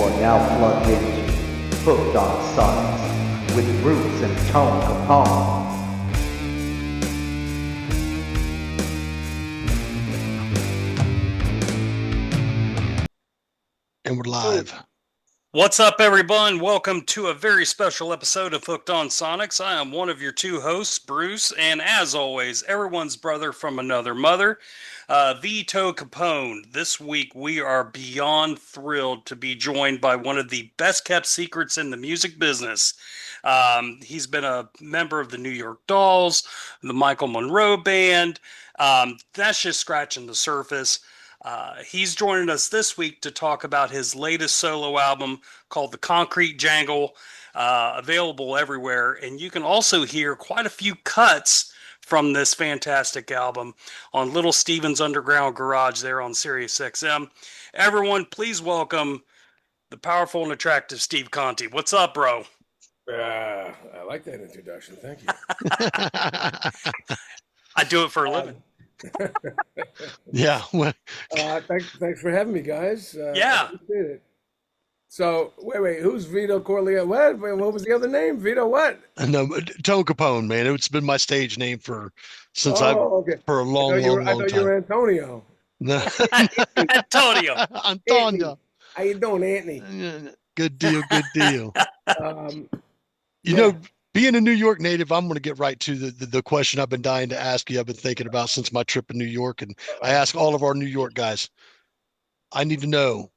are now plugged into Hooked on Sonics with Bruce and Tone Capone. And we're live. What's up, everyone? Welcome to a very special episode of Hooked on Sonics. I am one of your two hosts, Bruce, and as always, everyone's brother from another mother, Vito Capone. This week, we are beyond thrilled to be joined by one of the best-kept secrets in the music business. He's been a member of the New York Dolls, the Michael Monroe Band. That's just scratching the surface. He's joining us this week to talk about his latest solo album called The Concrete Jangle, available everywhere. And you can also hear quite a few cuts from this fantastic album on Little Steven's Underground Garage there on Sirius XM. Everyone, please welcome the powerful and attractive Steve Conte. What's up, bro? I like that introduction. Thank you. I do it for a living. Yeah. Thanks for having me, guys. Yeah. I appreciate it. So, wait, who's Vito Corleone? What was the other name? Vito what? No, Tone Capone, man. It's been my stage name for a long I thought time. you were Antonio. No. Antonio. Antonio. How you doing, Anthony? Good deal. You Yeah. know, being a New York native, I'm going to get right to the question I've been dying to ask you. I've been thinking about since my trip in New York, and I ask all of our New York guys. I need to know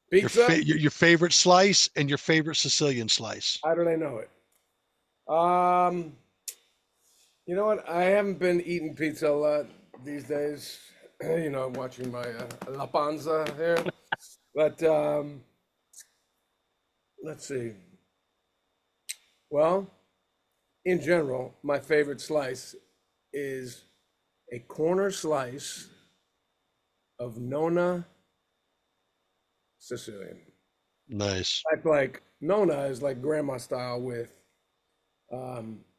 Pizza? your favorite slice and your favorite Sicilian slice. How do they know it? You know what? I haven't been eating pizza a lot these days. You know, I'm watching my La Panza here. But let's see. Well, in general, my favorite slice is a corner slice of Nona Sicilian. Nice. Like Nona is like grandma style with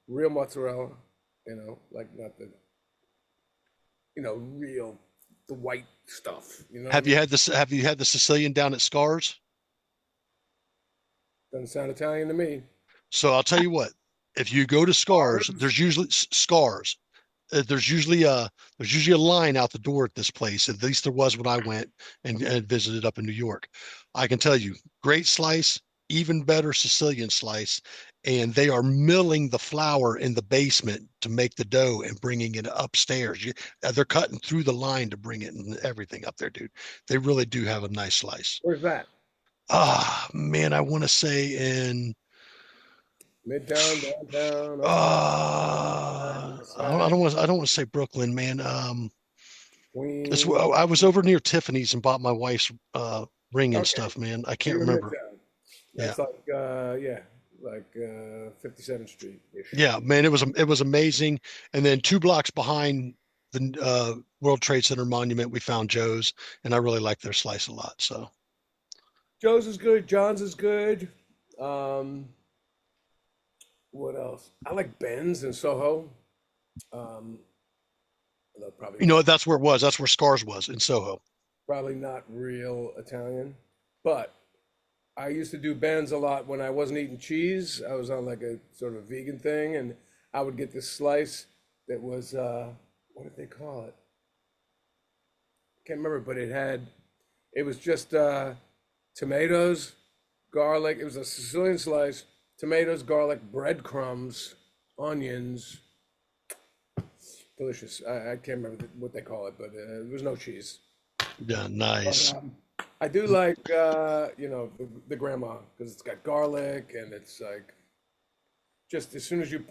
real mozzarella, like not the real the white stuff. Have you had the Sicilian down at Scars? Doesn't sound Italian to me. So I'll tell you what, if you go to Scars, there's usually Scars. There's usually a line out the door at this place. At least there was when I went and visited up in New York. I can tell you, great slice, even better Sicilian slice, and they are milling the flour in the basement to make the dough and bringing it upstairs. They're cutting through the line to bring it and everything up there, dude. They really do have a nice slice. Where's that? Man, I want to say in Midtown, downtown. I don't want to say Brooklyn, man. Queens. I was over near Tiffany's and bought my wife's ring and stuff, man. I can't You're remember. Midtown. That's like 57th Street. Yeah, man, it was amazing. And then 2 blocks behind the World Trade Center monument, we found Joe's, and I really like their slice a lot. So Joe's is good. John's is good. What else? I like Ben's in Soho. Probably that's where it was. That's where Scars was, in Soho. probably not real Italian, but I used to do Ben's a lot when I wasn't eating cheese. I was on like a sort of vegan thing, and I would get this slice that was what did they call it? Can't remember, but it was just tomatoes, garlic. It was a Sicilian slice. Tomatoes, garlic, breadcrumbs, onions. Delicious. I can't remember what they call it, but there was no cheese. Yeah, nice. But, I do like, the grandma because it's got garlic and it's like just as soon as you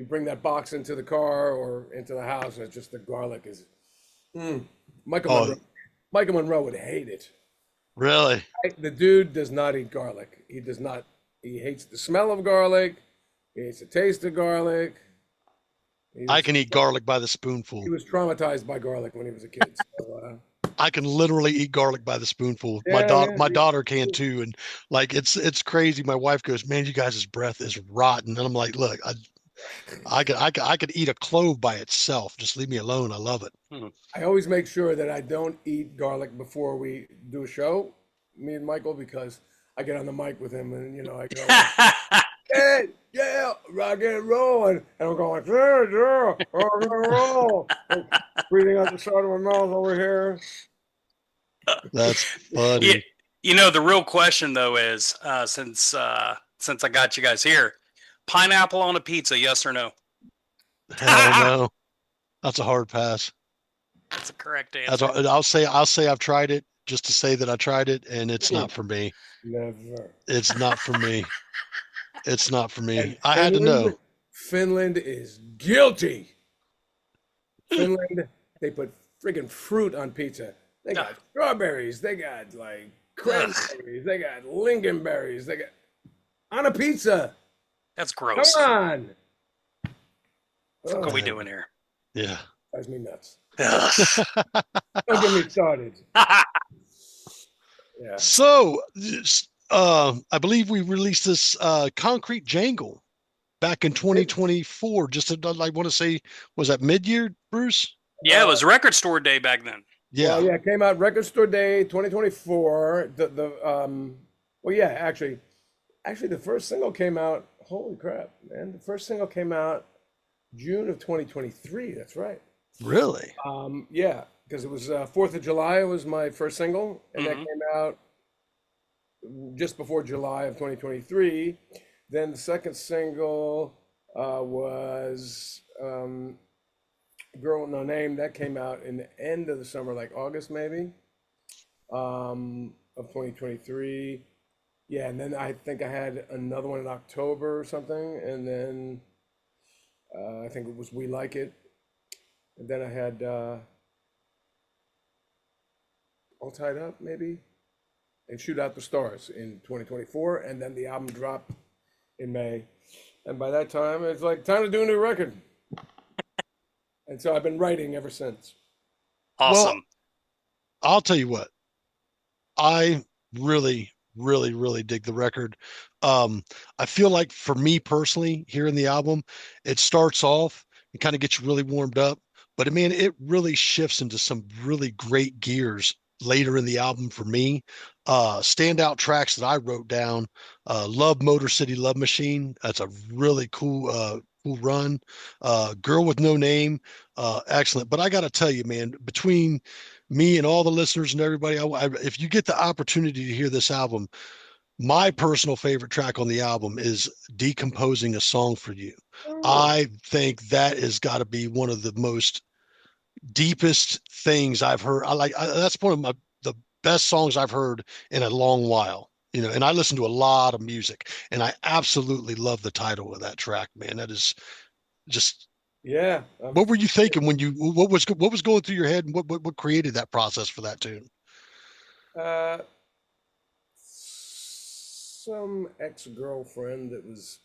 bring that box into the car or into the house, and it's just the garlic is. Michael Monroe would hate it. Really? The dude does not eat garlic. He does not. He hates the smell of garlic. He hates the taste of garlic. I can eat garlic by the spoonful. He was traumatized by garlic when he was a kid. So, I can literally eat garlic by the spoonful. Yeah, My daughter can too, and like it's crazy. My wife goes, "Man, you guys' breath is rotten," and I'm like, "Look, I could eat a clove by itself. Just leave me alone. I love it." I always make sure that I don't eat garlic before we do a show me and Michael, because I get on the mic with him and I go, hey, yeah, rock and roll, and I'm going, yeah, yeah, rock and roll, like, breathing out the side of my mouth over here. That's Yeah, funny. the real question though is, since I got you guys here, pineapple on a pizza, yes or no? Hell no. That's a hard pass. That's the correct That's answer. I'll say I've tried it just to say that I tried it, and it's not for me. Never. It's not for me. It's not for me. And I had to know. Finland is guilty. Finland, they put friggin' fruit on pizza. They got strawberries. They got like cranberries. They got lingonberries. They got on a pizza. That's Come gross. on. What are we doing here? Yeah. Drives me nuts. Ugh. Don't get me started. Yeah. So, I believe we released this Concrete Jangle back in 2024. Just I want to say, was that mid-year, Bruce? Yeah, it was record store day back then. Yeah. Well, yeah, it came out Record Store Day 2024. Well, yeah, actually, the first single came out. Holy crap, man! The first single came out June of 2023. That's right. Really? Yeah, because it was 4th of July was my first single, and that Mhm. came out just before July of 2023. Then the second single was Girl with No Name. That came out in the end of the summer, like August maybe, of 2023. Yeah, and then I think I had another one in October or something, and then I think it was We Like It. And then I had All Tied Up, maybe, and Shoot Out the Stars in 2024. And then the album dropped in May. And by that time, it's like, time to do a new record. And so I've been writing ever since. Awesome. I'll tell you what. I really, really, really dig the record. I feel like for me personally, hearing the album, it starts off and kind of gets you really warmed up. But man, it really shifts into some really great gears later in the album for me. Standout tracks that I wrote down, Love Motor City Love Machine. That's a really cool run. Girl with No Name, excellent. But I got to tell you, man, between me and all the listeners and everybody, if you get the opportunity to hear this album, my personal favorite track on the album is Decomposing a Song for You. I think that has got to be one of the most deepest things I've heard. That's one of the best songs I've heard in a long while. And I listen to a lot of music, and I absolutely love the title of that track, man. That is just. Yeah. What were you thinking when what was going through your head, and what created that process for that tune? Some ex-girlfriend that was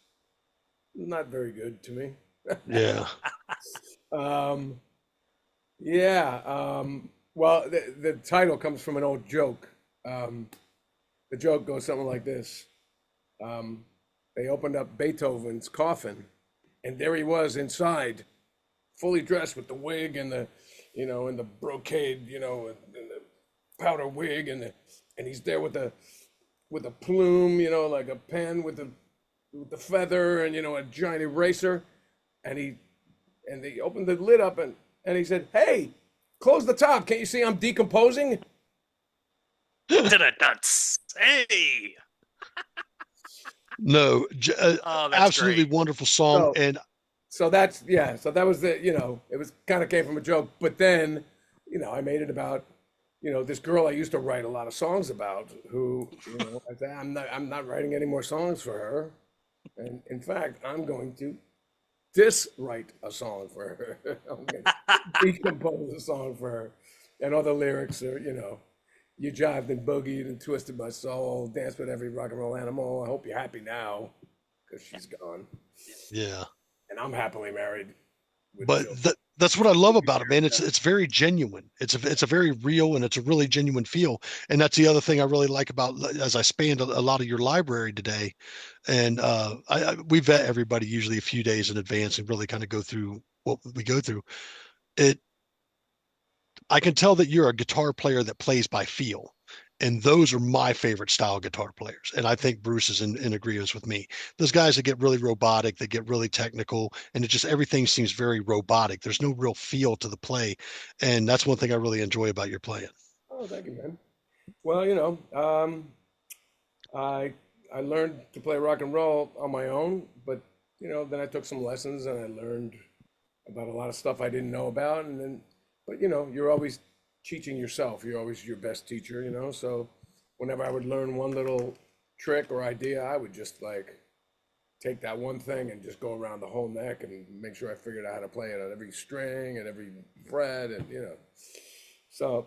not very good to me. Yeah. Yeah. Well, the title comes from an old joke. The joke goes something like this. They opened up Beethoven's coffin, and there he was inside, fully dressed with the wig and and the brocade, and the powder wig, and he's there with a plume, like a pen with the feather, and a giant eraser, and they opened the lid up, and he said, "Hey, close the top. Can't you see I'm decomposing?" Nuts. Hey. No, Oh, that's absolutely great. wonderful song. So- And So that's, yeah. So that was it was kind of came from a joke, but then, I made it about, this girl I used to write a lot of songs about, who, I said, I'm not writing any more songs for her, and in fact, I'm going to write a song for her. I'm going to decompose a song for her, and all the lyrics are, you jived and boogied and twisted my soul, danced with every rock and roll animal. I hope you're happy now, because she's gone, yeah, and I'm happily married. but that's what I love about it, man. It's very genuine. It's a very real, and it's a really genuine feel. And that's the other thing I really like about, as I spanned a lot of your library today. And we vet everybody usually a few days in advance and really kind of go through what we go through. I can tell that you're a guitar player that plays by feel. And those are my favorite style guitar players. And I think Bruce is in agreement with me. Those guys that get really robotic, they get really technical, and it just everything seems very robotic. There's no real feel to the play. And that's one thing I really enjoy about your playing. Oh, thank you, man. Well, I I learned to play rock and roll on my own, but then I took some lessons and I learned about a lot of stuff I didn't know about, and then, but you're always teaching yourself. You're always your best teacher, So whenever I would learn one little trick or idea, I would just like take that one thing and just go around the whole neck and make sure I figured out how to play it on every string and every fret, and So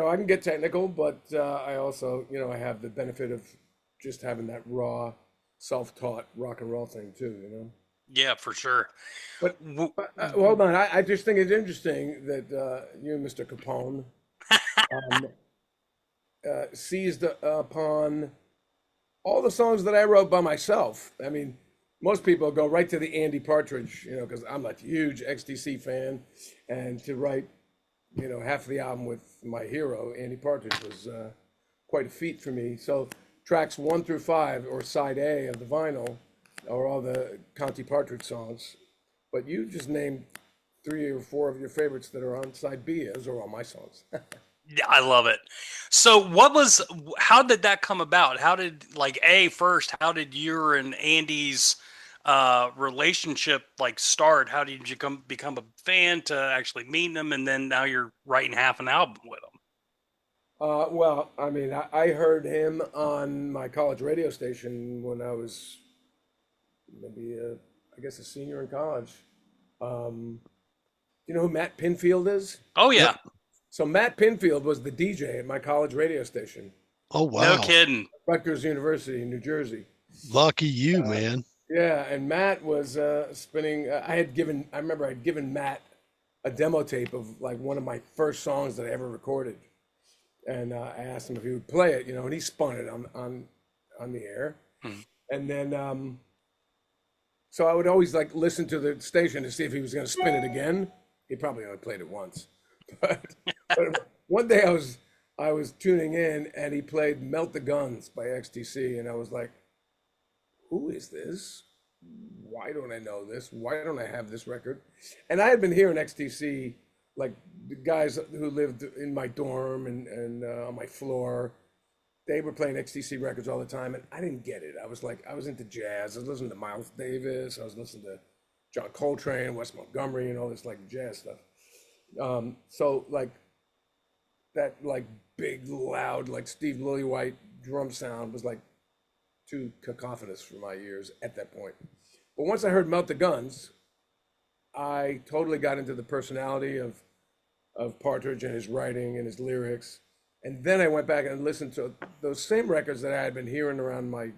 I can get technical, but I also I have the benefit of just having that raw, self-taught rock and roll thing too. Yeah, for sure. But, W- hold on, I just think it's interesting that you, Mr. Capone, um, seized upon all the songs that I wrote by myself. I mean, most people go right to the Andy Partridge, because I'm a huge XTC fan, and to write, half of the album with my hero, Andy Partridge, was quite a feat for me. So tracks 1 through 5, or side A of the vinyl, are all the Conte Partridge songs. But you just named 3 or 4 of your favorites that are on side B. Those are all my songs. Yeah, I love it. So how did that come about? How did first, how did your and Andy's relationship start? How did you become a fan to actually meeting them, and then now you're writing half an album with them? Well, I mean, I heard him on my college radio station when I was maybe, I guess, a senior in college. You know who Matt Pinfield is? Oh yeah. Yep. So Matt Pinfield was the DJ at my college radio station, Oh, No wow. kidding. Rutgers University in New Jersey. Lucky you, man. Yeah, and Matt was spinning. I remember I'd given Matt a demo tape of like one of my first songs that I ever recorded, and I asked him if he would play it, and he spun it on the air, Hmm. and then so I would always like listen to the station to see if he was going to spin it again. He probably only played it once, but one day I was tuning in and he played "Melt the Guns" by XTC, and I was like, who is this? Why don't I know this? Why don't I have this record? And I had been hearing XTC, like the guys who lived in my dorm and on my floor, they were playing XTC records all the time, and I didn't get it. I was into jazz. I was listening to Miles Davis. I was listening to John Coltrane, Wes Montgomery, and all this like jazz stuff. So like that like big loud like Steve Lillywhite drum sound was like too cacophonous for my ears at that point. But once I heard "Melt the Guns," I totally got into the personality of Partridge and his writing and his lyrics. And then I went back and listened to those same records that I had been hearing around my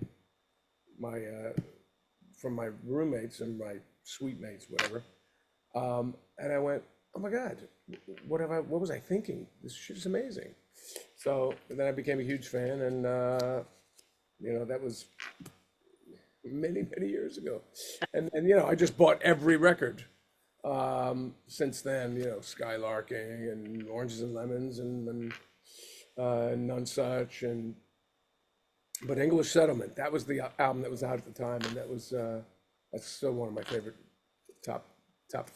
from my roommates and my suite mates, whatever. And I went, oh my God, what was I thinking? This shit is amazing. So then I became a huge fan, and that was many, many years ago. And I just bought every record since then, Skylarking and Oranges and Lemons and None Such, but English Settlement, that was the album that was out at the time, and that's still one of my favorite top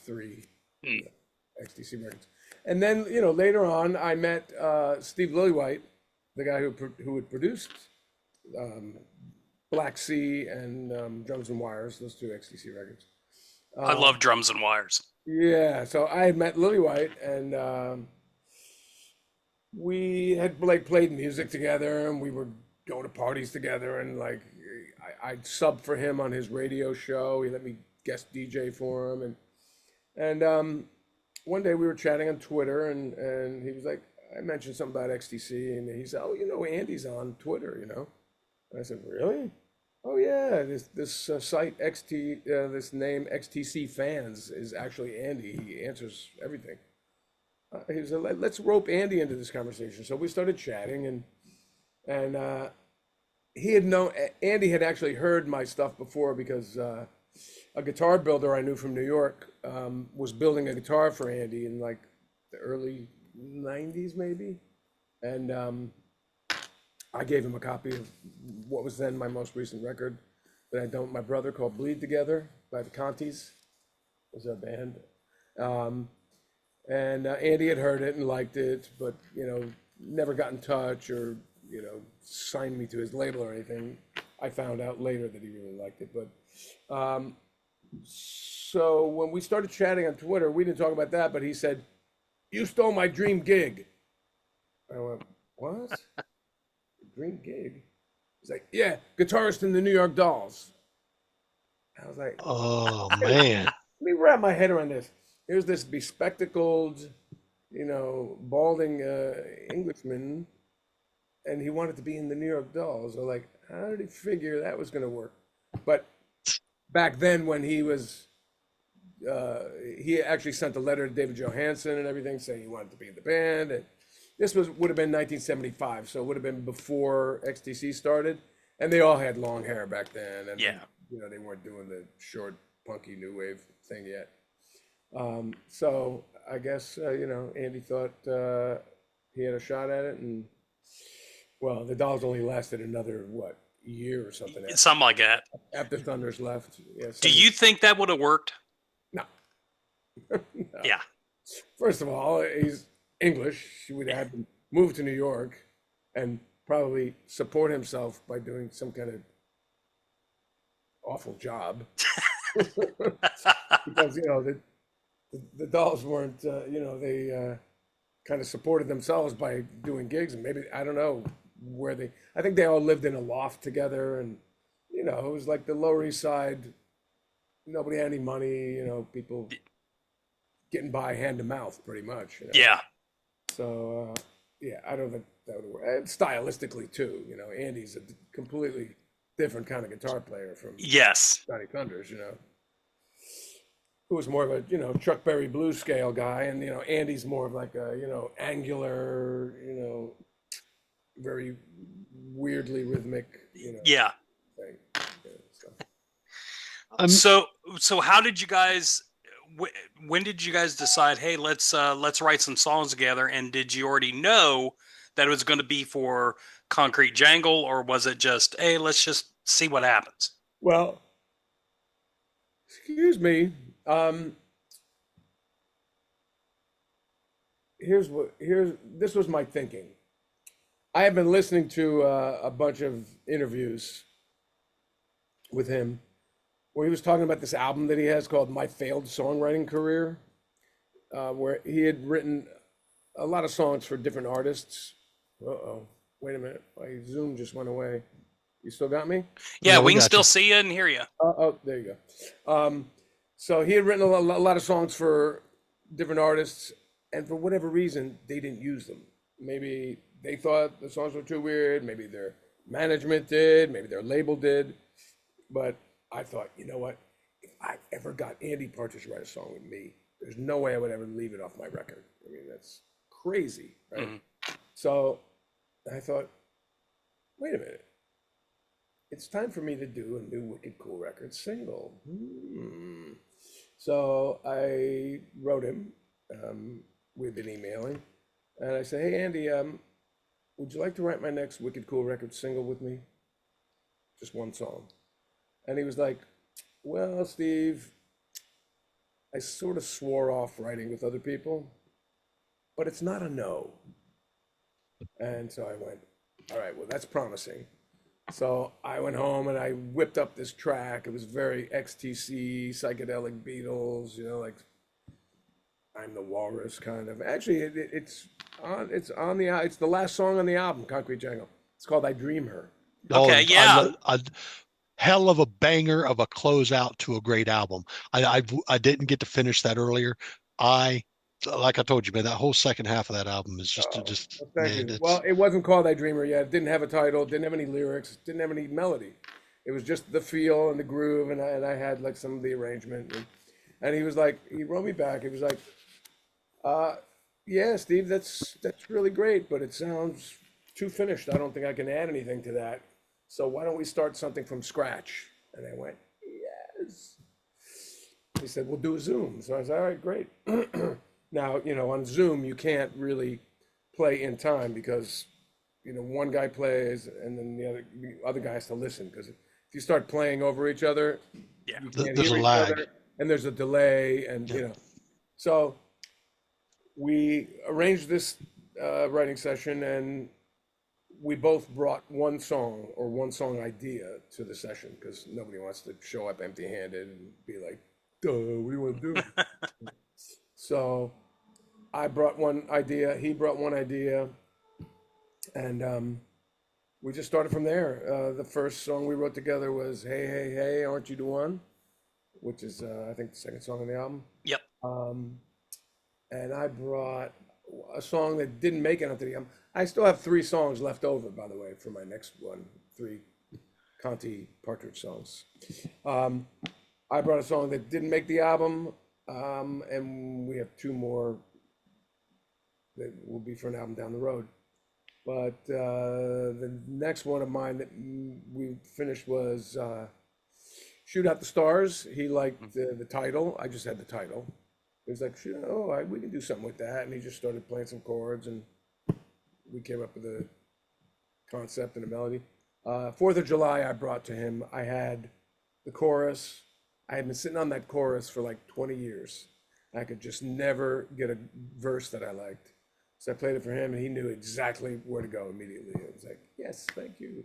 3 XTC records. And then later on I met Steve Lillywhite, the guy who had produced Black Sea and Drums and Wires, those 2 XTC records. I love Drums and Wires. Yeah, so I had met Lillywhite, and we had played music together, and we would go to parties together, and like I'd sub for him on his radio show. He let me guest DJ for him, and one day we were chatting on Twitter, and he was like, I mentioned something about XTC, and he said, oh, Andy's on Twitter, And I said, really? Oh yeah, this site this name XTC Fans is actually Andy. He answers everything. He said, let's rope Andy into this conversation. So we started chatting, and Andy had actually heard my stuff before, because a guitar builder I knew from New York was building a guitar for Andy in like the early 90s maybe, and I gave him a copy of what was then my most recent record that I don't, my brother, called Bleed Together by the Contes, was our band. And Andy had heard it and liked it, but, never got in touch or, signed me to his label or anything. I found out later that he really liked it. But so when we started chatting on Twitter, we didn't talk about that, but he said, "You stole my dream gig." I went, "What? Dream gig?" He's like, "Yeah, guitarist in the New York Dolls." I was like, Oh man. let me wrap my head around this. Here's this bespectacled, balding Englishman, and he wanted to be in the New York Dolls. So like, how did he figure that was going to work? But back then, when he was, he actually sent a letter to David Johansen and everything, saying he wanted to be in the band. And this would have been 1975, so it would have been before XTC started, and they all had long hair back then, and Yeah. they weren't doing the short, punky new wave thing yet. So I guess Andy thought he had a shot at it, and well, the Dolls only lasted another year or something Something like that. after Thunders left. Yeah, Do you think that would have worked? No. No. Yeah. First of all, he's English. He would have to move to New York and probably support himself by doing some kind of awful job. Because the Dolls weren't they kind of supported themselves by doing gigs, and maybe I don't know where I think they all lived in a loft together, and it was like the Lower East Side. Nobody had any money, people getting by hand to mouth pretty much. Yeah. So yeah, I don't think that would work. And stylistically too, Andy's a completely different kind of guitar player from Yes. Johnny Thunders, who was more of a Chuck Berry blues scale guy, and Andy's more of like a angular, very weirdly rhythmic, Yeah. thing. So how did you guys? When did you guys decide? Hey, let's write some songs together. And did you already know that it was going to be for Concrete Jangle, or was it just, hey, let's just see what happens? Well, excuse me. This was my thinking. I have been listening to a bunch of interviews with him where he was talking about this album that he has called My Failed Songwriting Career, where he had written a lot of songs for different artists. Uh-oh, wait a minute. My Zoom just went away. You still got me? Yeah, Yeah, we we can got still you. see you and hear you. Oh, there you go. So he had written a lot of songs for different artists, and for whatever reason, they didn't use them. Maybe they thought the songs were too weird. Maybe their management did. Maybe their label did. But I thought, you know what? If I ever got Andy Partridge to write a song with me, there's no way I would ever leave it off my record. I mean, that's crazy, right? Mhm. So I thought, wait a minute. It's time for me to do a new Wicked Cool Record single. So I wrote him. We've been emailing. And I said, hey, Andy, would you like to write my next Wicked Cool Record single with me? Just one song. And he was like, well, Steve, I sort of swore off writing with other people, but it's not a no. And so I went, all right, well, that's promising. So I went home and I whipped up this track. It was very XTC, psychedelic Beatles, like I'm the Walrus kind of. Actually, it's the last song on the album, Concrete Jangle. It's called I Dream Her. Okay, yeah. Hell of a banger of a closeout to a great album. I didn't get to finish that earlier. Like I told you, man, that whole second half of that album is just Well, thank man, you. it's Well, it wasn't called I Dream Her yet. It didn't have a title, didn't have any lyrics, didn't have any melody. It was just the feel and the groove, and I had like some of the arrangement. And he was like, he wrote me back. He was like, yeah, Steve, that's really great, but it sounds too finished. I don't think I can add anything to that. So why don't we start something from scratch? And I went, yes. He said, we'll do a Zoom. So I said, all right, great. Now, on Zoom, you can't really play in time because, one guy plays and then the other guy has to listen, because if you start playing over each other, Yeah. you can't There's hear a each lag. other, and there's a delay, and Yeah. So we arranged this writing session, and we both brought one song or one song idea to the session, because nobody wants to show up empty-handed and be like, "Duh, what do you want to do?" So I brought one idea, he brought one idea, and we just started from there. The first song we wrote together was "Hey, Hey, Hey, Aren't You the One," which is I think the second song on the album. Yep. And I brought a song that didn't make it onto the album. I still have 3 songs left over, by the way, for my next one. 3 Conte Partridge songs. I brought a song that didn't make the album, and we have 2 more that will be for an album down the road. But the next one of mine that we finished was "Shoot Out the Stars." He liked the title. I just had the title. He was like, we can do something with that. And he just started playing some chords, and we came up with a concept and a melody. 4th of July, I brought to him. I had the chorus. I had been sitting on that chorus for like 20 years. I could just never get a verse that I liked. So I played it for him, and he knew exactly where to go immediately. It was like, yes, thank you.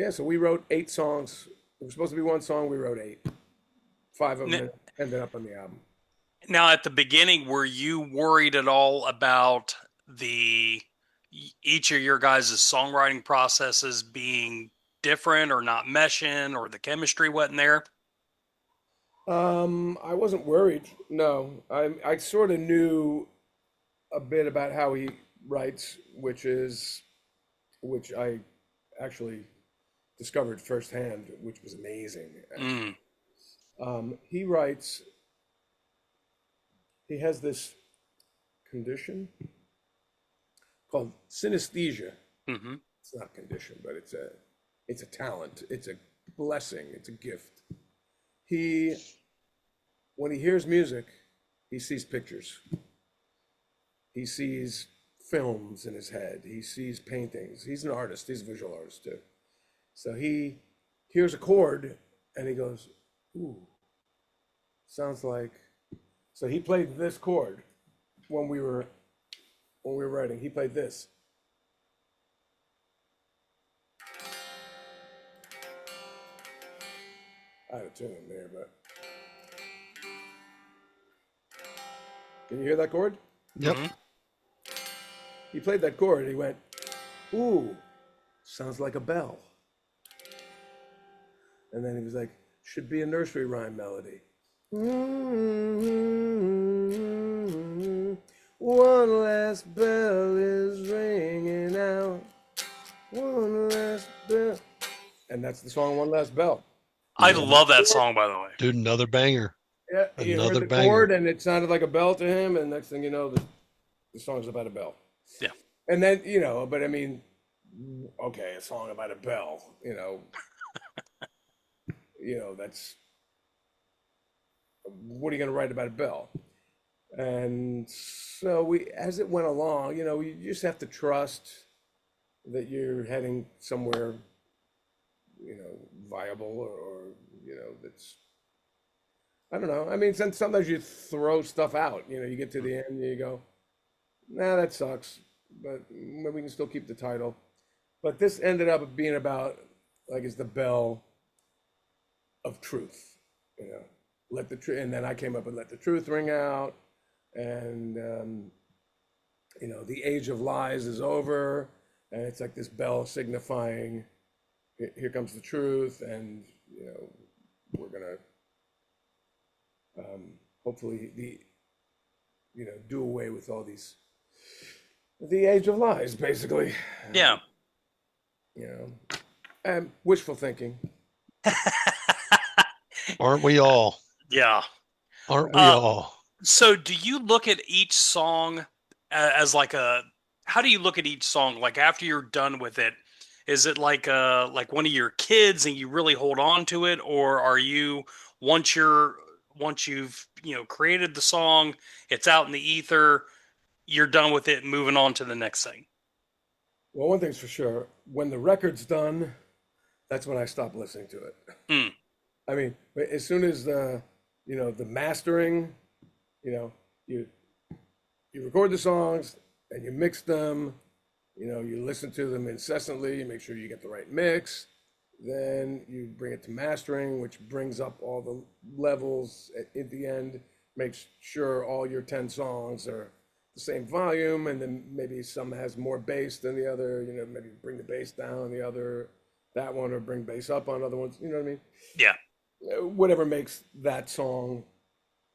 So we wrote 8 songs. It was supposed to be one song. We wrote 8. 5 of them ended up on the album. Now, at the beginning, were you worried at all about each of your guys' songwriting processes being different or not meshing, or the chemistry wasn't there? I wasn't worried. No, I sort of knew a bit about how he writes, which I actually discovered firsthand, which was amazing. He writes. He has this condition called synesthesia. Mm-hmm. It's not a condition, but it's a talent. It's a blessing. It's a gift. When he hears music, he sees pictures. He sees films in his head. He sees paintings. He's an artist. He's a visual artist too. So he hears a chord and he goes, "Ooh, sounds like." So he played this chord when we were writing. He played this. I had a tune in there, but can you hear that chord? Yep. Mm-hmm. He played that chord. He went, "Ooh, sounds like a bell." And then he was like, "Should be a nursery rhyme melody." One last bell is ringing out. One last bell. And that's the song, "One Last Bell." I love that song, by the way. Dude, another banger. Yeah, he heard Another the banger. chord and it sounded like a bell to him, and next thing you know, the song's about a bell. Yeah. And then, but I mean, okay, a song about a bell, that's, what are you going to write about a bell? And so as it went along, you just have to trust that you're heading somewhere, viable or that's, I don't know. I mean, sometimes you throw stuff out, you get to the end and you go, nah, that sucks, but we can still keep the title. But this ended up being about, like, it's the bell of truth, let the truth, and then I came up with "Let the Truth Ring Out," and the age of lies is over, and it's like this bell signifying, here comes the truth, and we're gonna hopefully do away with all these, the age of lies, basically. Yeah. And wishful thinking. Aren't we all? Yeah. Aren't we all? So do you look at each song as like how do you look at each song? Like, after you're done with it, is it like one of your kids and you really hold on to it? Or are you, once you've, created the song, it's out in the ether, you're done with it and moving on to the next thing. Well, one thing's for sure: when the record's done, that's when I stop listening to it. Hmm. I mean, as soon as the mastering, you know, you record the songs and you mix them, you listen to them incessantly, you make sure you get the right mix. Then you bring it to mastering, which brings up all the levels at the end, makes sure all your 10 songs are the same volume, and then maybe some has more bass than the other, maybe bring the bass down on the other, that one, or bring bass up on other ones, you know what I mean? Yeah. Whatever makes that song,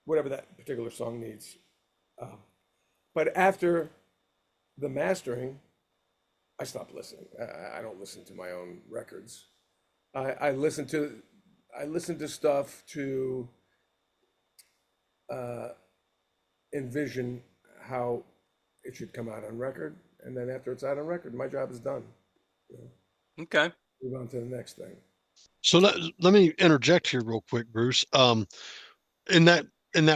whatever that particular song needs. But after the mastering, I stop listening. I don't listen to my own records. I listen to stuff to envision how it should come out on record, and then after it's out on record, my job is done. Okay. Move on to the next thing. So let me interject here real quick, Bruce. In that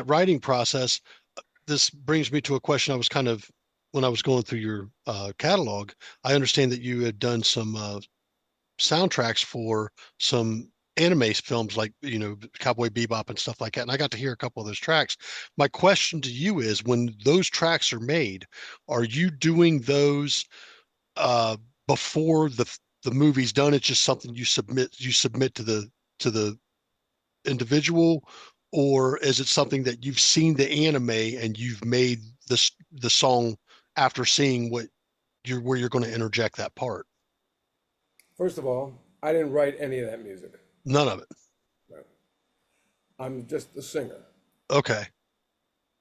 writing process, this brings me to a question I was when I was going through your catalog. I understand that you had done some soundtracks for some anime films like Cowboy Bebop and stuff like that, and I got to hear a couple of those tracks. My question to you is, when those tracks are made, are you doing those before the movie's done? It's just something you submit to the individual, or is it something that you've seen the anime and you've made the song after seeing where you're going to interject that part? First of all, I didn't write any of that music. None of it. No. I'm just the singer. Okay.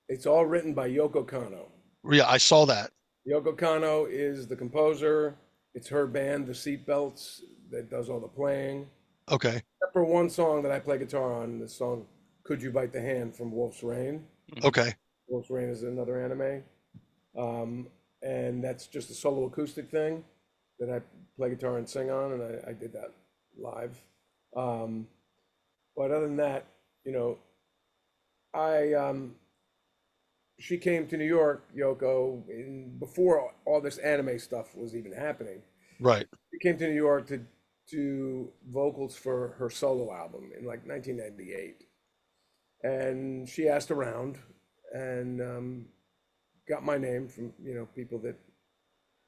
It's all written by Yoko Kanno. Yeah, I saw that. Yoko Kanno is the composer. It's her band, the Seatbelts, that does all the playing. Okay. Except for one song that I play guitar on, the song "Could You Bite the Hand" from Wolf's Rain. Okay. Wolf's Rain is another anime, and that's just a solo acoustic thing that I play guitar and sing on, and I did that live. But other than that, she came to New York, Yoko, before all this anime stuff was even happening. Right. She came to New York to do vocals for her solo album in like 1998. And she asked around and got my name from, people that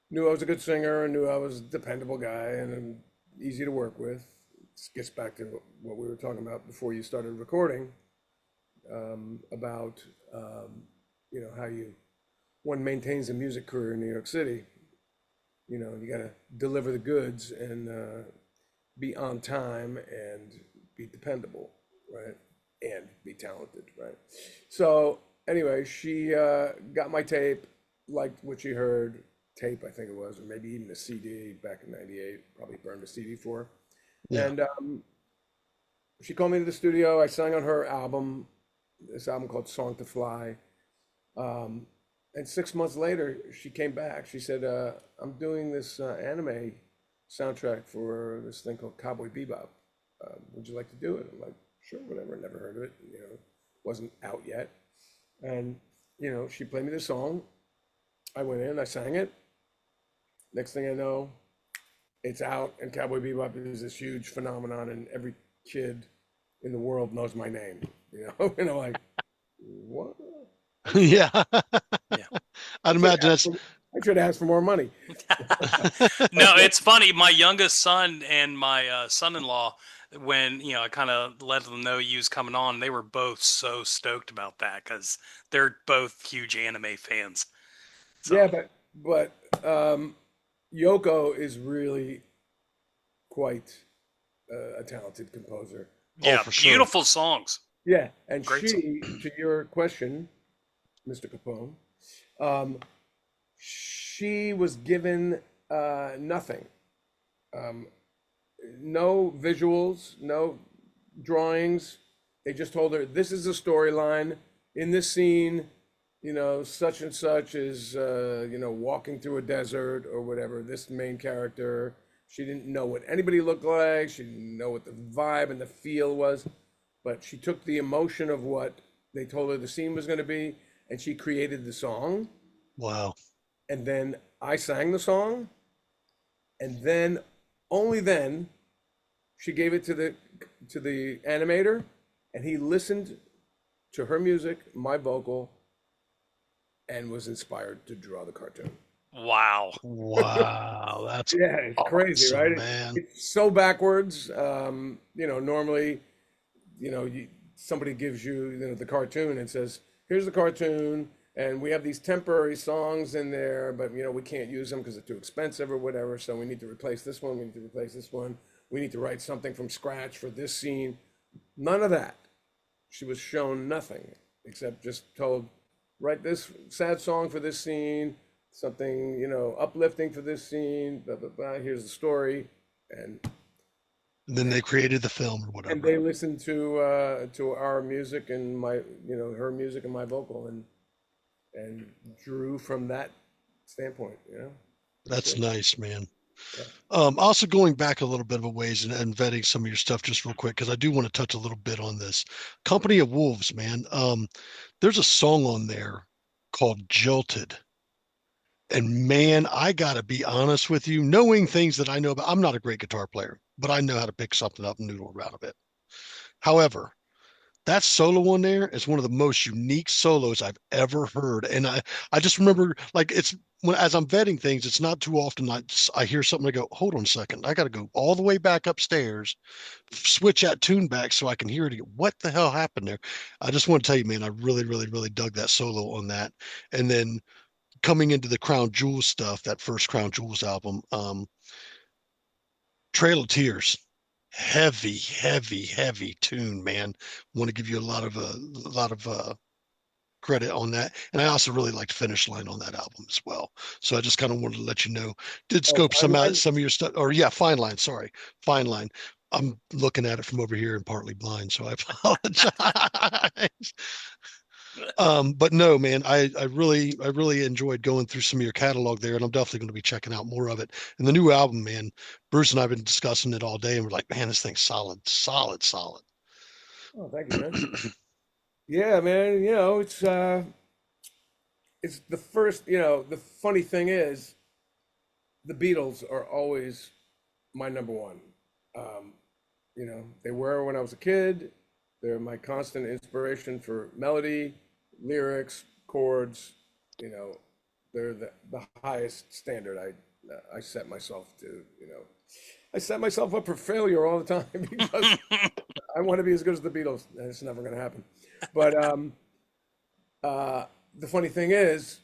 knew I was a good singer and knew I was a dependable guy and easy to work with. This gets back to what we were talking about before you started recording, about how one maintains a music career in New York City. You got to deliver the goods and be on time and be dependable, right? And be talented, right? So anyway, she got my tape, liked what she heard, tape I think it was, or maybe even a CD back in '98. Probably burned a CD for her. Yeah. And she called me to the studio. I sang on her album, this album called "Song to Fly." And 6 months later, she came back. She said, "I'm doing this anime soundtrack for this thing called Cowboy Bebop. Would you like to do it?" I'm like, "Sure, whatever." Never heard of it. Wasn't out yet. And she played me the song. I went in, I sang it. Next thing I know, it's out, and Cowboy Bebop is this huge phenomenon, and every kid in the world knows my name. And I'm like, what? Yeah. Yeah. I'd imagine that's. I should ask for more money. No, it's funny. My youngest son and my son-in-law, when I kind of let them know you was coming on, they were both so stoked about that because they're both huge anime fans. So. Yeah, but Yoko is really quite a talented composer. Yeah, for sure. beautiful songs. Yeah, and Great to your question, Mr. Capone, she was given nothing. No visuals, no drawings. They just told her, this is a storyline. In this scene, such and such is, walking through a desert or whatever. This main character, she didn't know what anybody looked like. She didn't know what the vibe and the feel was. But she took the emotion of what they told her the scene was going to be, and she created the song. Wow. And then I sang the song, and then only then she gave it to the animator, and he listened to her music, my vocal, and was inspired to draw the cartoon. Wow. Wow. That's Yeah, it's crazy, right? awesome, man. It's so backwards. Normally, somebody gives you, the cartoon and says, "Here's the cartoon, and we have these temporary songs in there, but we can't use them because they're too expensive or whatever. So we need to replace this one. We need to replace this one. We need to write something from scratch for this scene." None of that. She was shown nothing except just told, "Write this sad song for this scene, something uplifting for this scene. Blah blah blah. Here's the story," and Then they created the film or and whatever. they listened to our music and my her music and my vocal and drew from that standpoint. That's nice, man. Yeah. Also going back a little bit of a ways and vetting some of your stuff just real quick, because I do want to touch a little bit on this. Company of Wolves, man. There's a song on there called Jilted. And man, I gotta be honest with you, knowing things that I know about, I'm not a great guitar player, but I know how to pick something up and noodle around a bit. However, that solo on there is one of the most unique solos I've ever heard. And I just remember, like, it's when as I'm vetting things, it's not too often I hear something, I go, hold on a second, I got to go all the way back upstairs, switch that tune back so I can hear it again. What the hell happened there? I just want to tell you, man, I really, really, really dug that solo on that. And then coming into the Crown Jewels stuff, that first Crown Jewels album, Trail of Tears, heavy, heavy, heavy tune, man. Want to give you a lot of credit on that, and I also really liked Finish Line on that album as well. So I just kind of wanted to let you know. Did Oh, scope Fine Line? some of your stuff, or yeah, Fine Line. Sorry, Fine Line. I'm looking at it from over here and partly blind, so I apologize. But no, man, I really enjoyed going through some of your catalog there, and I'm definitely going to be checking out more of it. And the new album, man, Bruce and I have been discussing it all day, and we're like, man, this thing's solid, solid, solid. Oh, thank you, man. Yeah, man. It's the first. The funny thing is, the Beatles are always my number one. Um, they were when I was a kid. They're my constant inspiration for melody, lyrics, chords. You know, they're the highest standard I set myself to. I set myself up for failure all the time because I want to be as good as the Beatles, and it's never going to happen. But the funny thing is,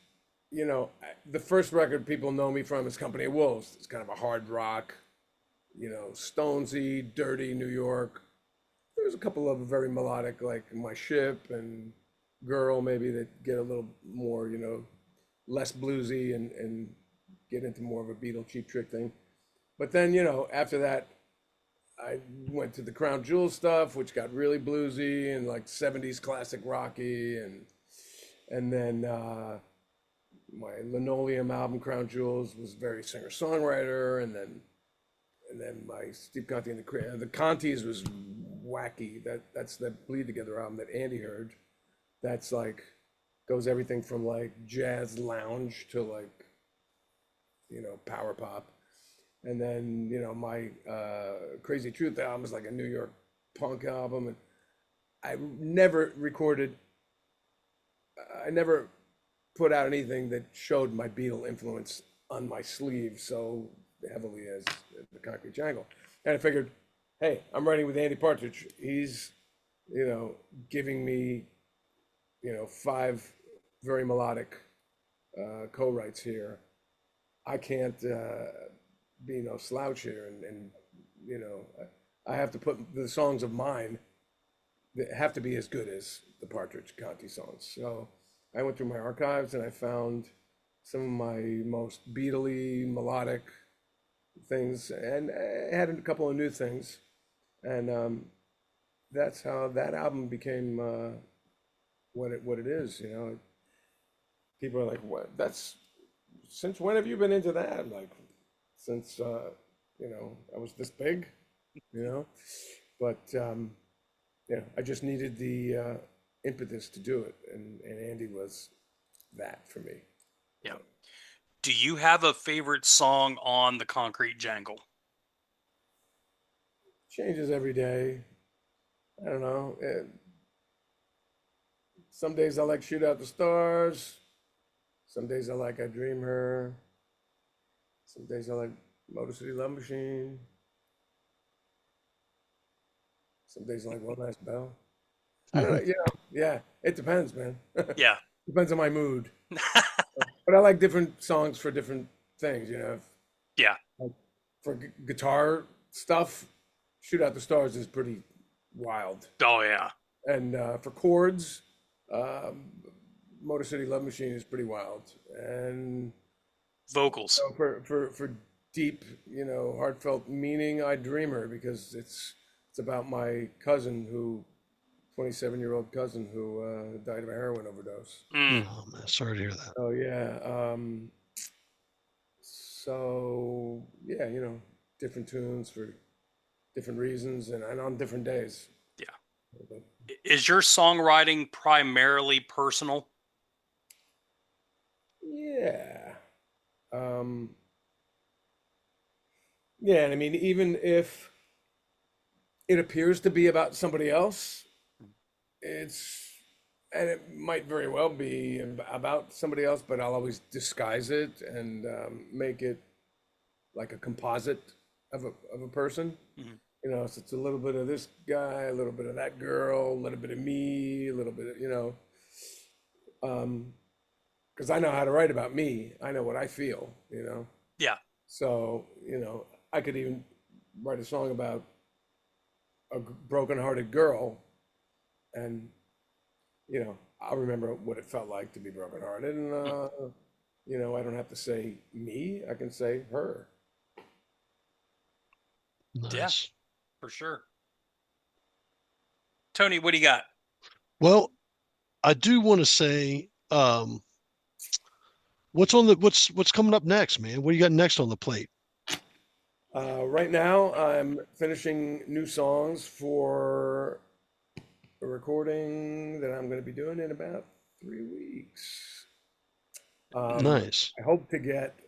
the first record people know me from is Company of Wolves. It's kind of a hard rock, Stonesy, dirty New York. There's a couple of very melodic, like My Ship and Girl, maybe, that get a little more, less bluesy and get into more of a Beatle Cheap Trick thing. But then, after that, I went to the Crown Jewel stuff, which got really bluesy and like 70s classic rocky, and then my Linoleum album, Crown Jewels, was very singer-songwriter, and then my Steve Conte and the Contes was wacky. That's that Bleed Together album that Andy heard. That's like goes everything from like jazz lounge to like power pop. And then my Crazy Truth album is like a New York punk album, and I never recorded. I never put out anything that showed my Beatle influence on my sleeve so heavily as the Concrete Jangle. And I figured, hey, I'm writing with Andy Partridge. He's, giving me, 5 very melodic co-writes here. I can't be no slouch here, and I have to put the songs of mine that have to be as good as the Partridge Conte songs. So I went through my archives and I found some of my most Beatley melodic things, and I had a couple of new things, and that's how that album became what it is. People are like, "What? That's since when have you been into that?" I'm like, since I was this big, but I just needed the impetus to do it, and Andy was that for me. Yeah. Do you have a favorite song on the Concrete Jangle? Changes every day. I don't know. Some days I like Shoot Out the Stars. Some days I like I Dream Her. Some days I like Motor City Love Machine. Some days I like One Last Bell. I don't know. Yeah, it depends, man. Yeah. Depends on my mood. But I like different songs for different things, Yeah. Like for guitar stuff, Shoot Out the Stars is pretty wild. Oh, yeah. And for chords, um, Motor City Love Machine is pretty wild. And Vocals. for deep, heartfelt meaning, I Dreamer, because it's about my cousin 27-year-old cousin who died of a heroin overdose. Oh man, sorry to hear that. Oh yeah. So yeah, different tunes for different reasons and on different days. Yeah. Is your songwriting primarily personal? Yeah. Yeah, and I mean, even if it appears to be about somebody else, and it might very well be about somebody else, but I'll always disguise it and make it like a composite of a person. Mhm. So it's a little bit of this guy, a little bit of that girl, a little bit of me, a little bit of, because I know how to write about me. I know what I feel. Yeah. So, I could even write a song about a broken-hearted girl, and I'll remember what it felt like to be brokenhearted, and I don't have to say me. I can say her. Nice. Yeah. For sure. Tony, what do you got? Well, I do want to say, what's coming up next, man? What do you got next on the plate? Right now, I'm finishing new songs for a recording that I'm going to be doing in about 3 weeks. Nice. I hope to get.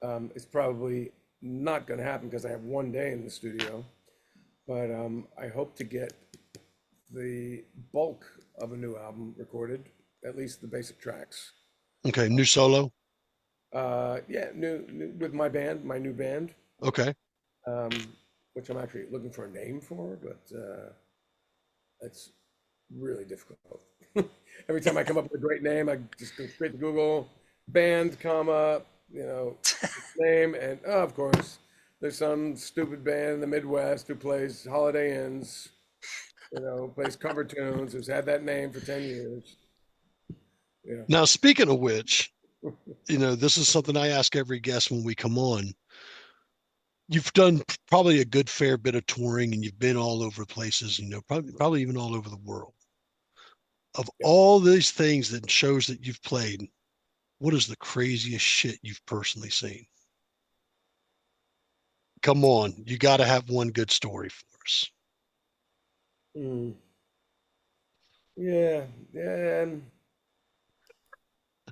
It's probably not going to happen because I have one day in the studio, but I hope to get the bulk of a new album recorded, at least the basic tracks. Okay, new solo. Yeah, new with my band, my new band, Okay. which I'm actually looking for a name for, but it's really difficult. Every time I come up with a great name, I just go straight to Google, band, comma, name, and of course, there's some stupid band in the Midwest who plays Holiday Inns, plays cover tunes, who's had that name for 10 years. Yeah. Now, speaking of which, this is something I ask every guest when we come on. You've done probably a good fair bit of touring, and you've been all over places, probably even all over the world. Of all these things that shows that you've played, what is the craziest shit you've personally seen? Come on, you got to have one good story for us. Yeah, yeah.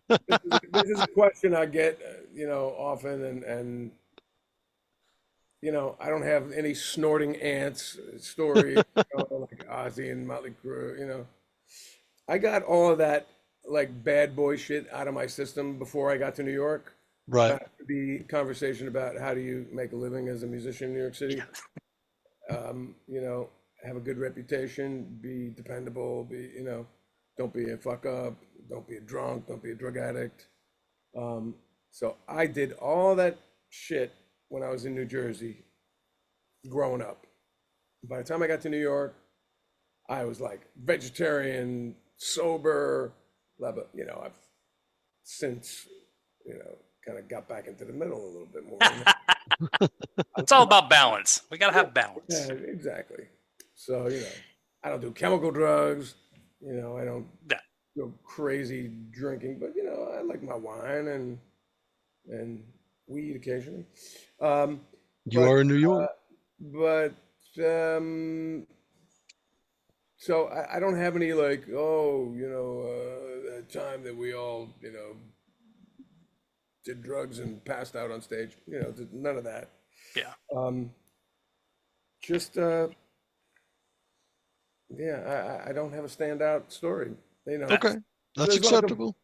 This is a question I get, often, and I don't have any snorting ants stories, like Ozzy and Motley Crue. I got all of that like bad boy shit out of my system before I got to New York. Right. The conversation about how do you make a living as a musician in New York City. Have a good reputation, be dependable, don't be a fuck up, don't be a drunk, don't be a drug addict. So I did all that shit when I was in New Jersey growing up. By the time I got to New York, I was like vegetarian, sober, blah, blah. I've since, kind of got back into the middle a little bit more. It's all about balance. We got to have balance. Yeah, exactly. So, I don't do chemical drugs, I don't go crazy drinking, but, I like my wine and weed occasionally. You are in New York. But so I don't have any like, that time that we all, did drugs and passed out on stage. You know, none of that. Yeah. Just yeah, I don't have a standout story. You know, Okay, that's there's acceptable.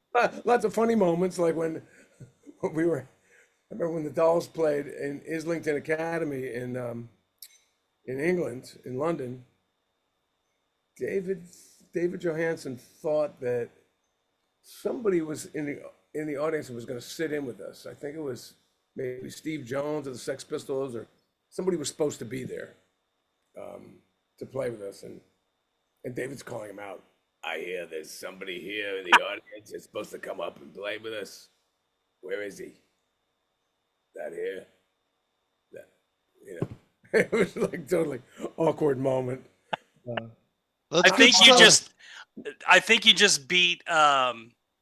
Lots of funny moments, like when we were. I remember when the Dolls played in Islington Academy in England, in London. David Johansen thought that somebody was in the audience and was going to sit in with us. I think it was maybe Steve Jones of the Sex Pistols, or somebody was supposed to be there to play with us, and David's calling him out. I hear there's somebody here in the audience that's supposed to come up and play with us. Where is he? That here? That, you know, it was like totally awkward moment. That's I good think you stuff. just beat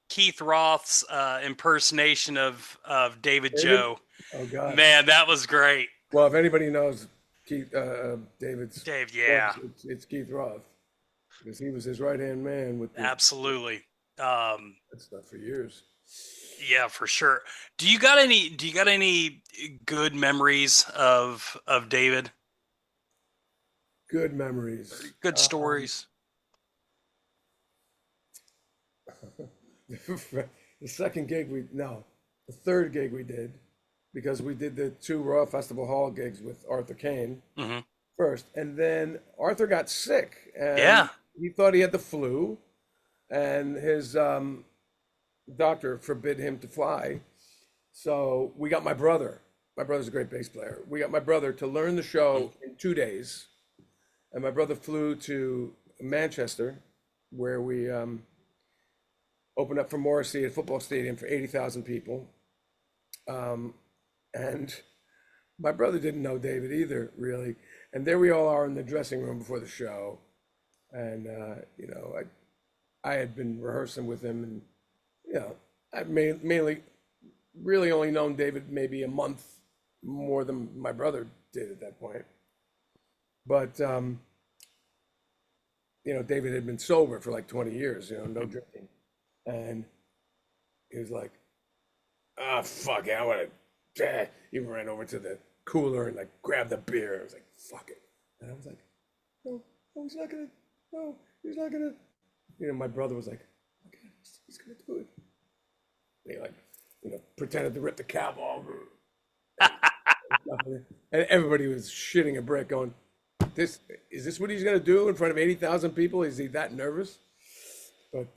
Keith Roth's impersonation of David David? Joe. Oh God. Man, that was great. Well, if anybody knows Keith, David's Dave, yeah, it's Keith Roth, because he was his right hand man with absolutely. that stuff for years. Yeah, for sure. Do you got any good memories of David? Good memories. Good stories? The third gig we did, because we did the 2 Royal Festival Hall gigs with Arthur Kane Mm-hmm. first, and then Arthur got sick, and Yeah. he thought he had the flu, and his doctor forbid him to fly. So we got my brother. My brother's a great bass player. We got my brother to learn the show in 2 days, and my brother flew to Manchester, where we opened up for Morrissey at a football stadium for 80,000 people. And my brother didn't know David either, really. And there we all are in the dressing room before the show. And, you know, I had been rehearsing with him, and, you know, I've mainly really only known David maybe a month more than my brother did at that point. But, you know, David had been sober for like 20 years, you know, no drinking. And he was like, "Ah, fuck it, I want to." He ran over to the cooler and like grabbed the beer. I was like, "Fuck it," and I was like, "No, no, he's not gonna. No, he's not gonna." You know, my brother was like, "Okay, he's gonna do it." And he like, you know, pretended to rip the cap off, and everybody was shitting a brick, going, "Is this what he's gonna do in front of 80,000 people? Is he that nervous?" But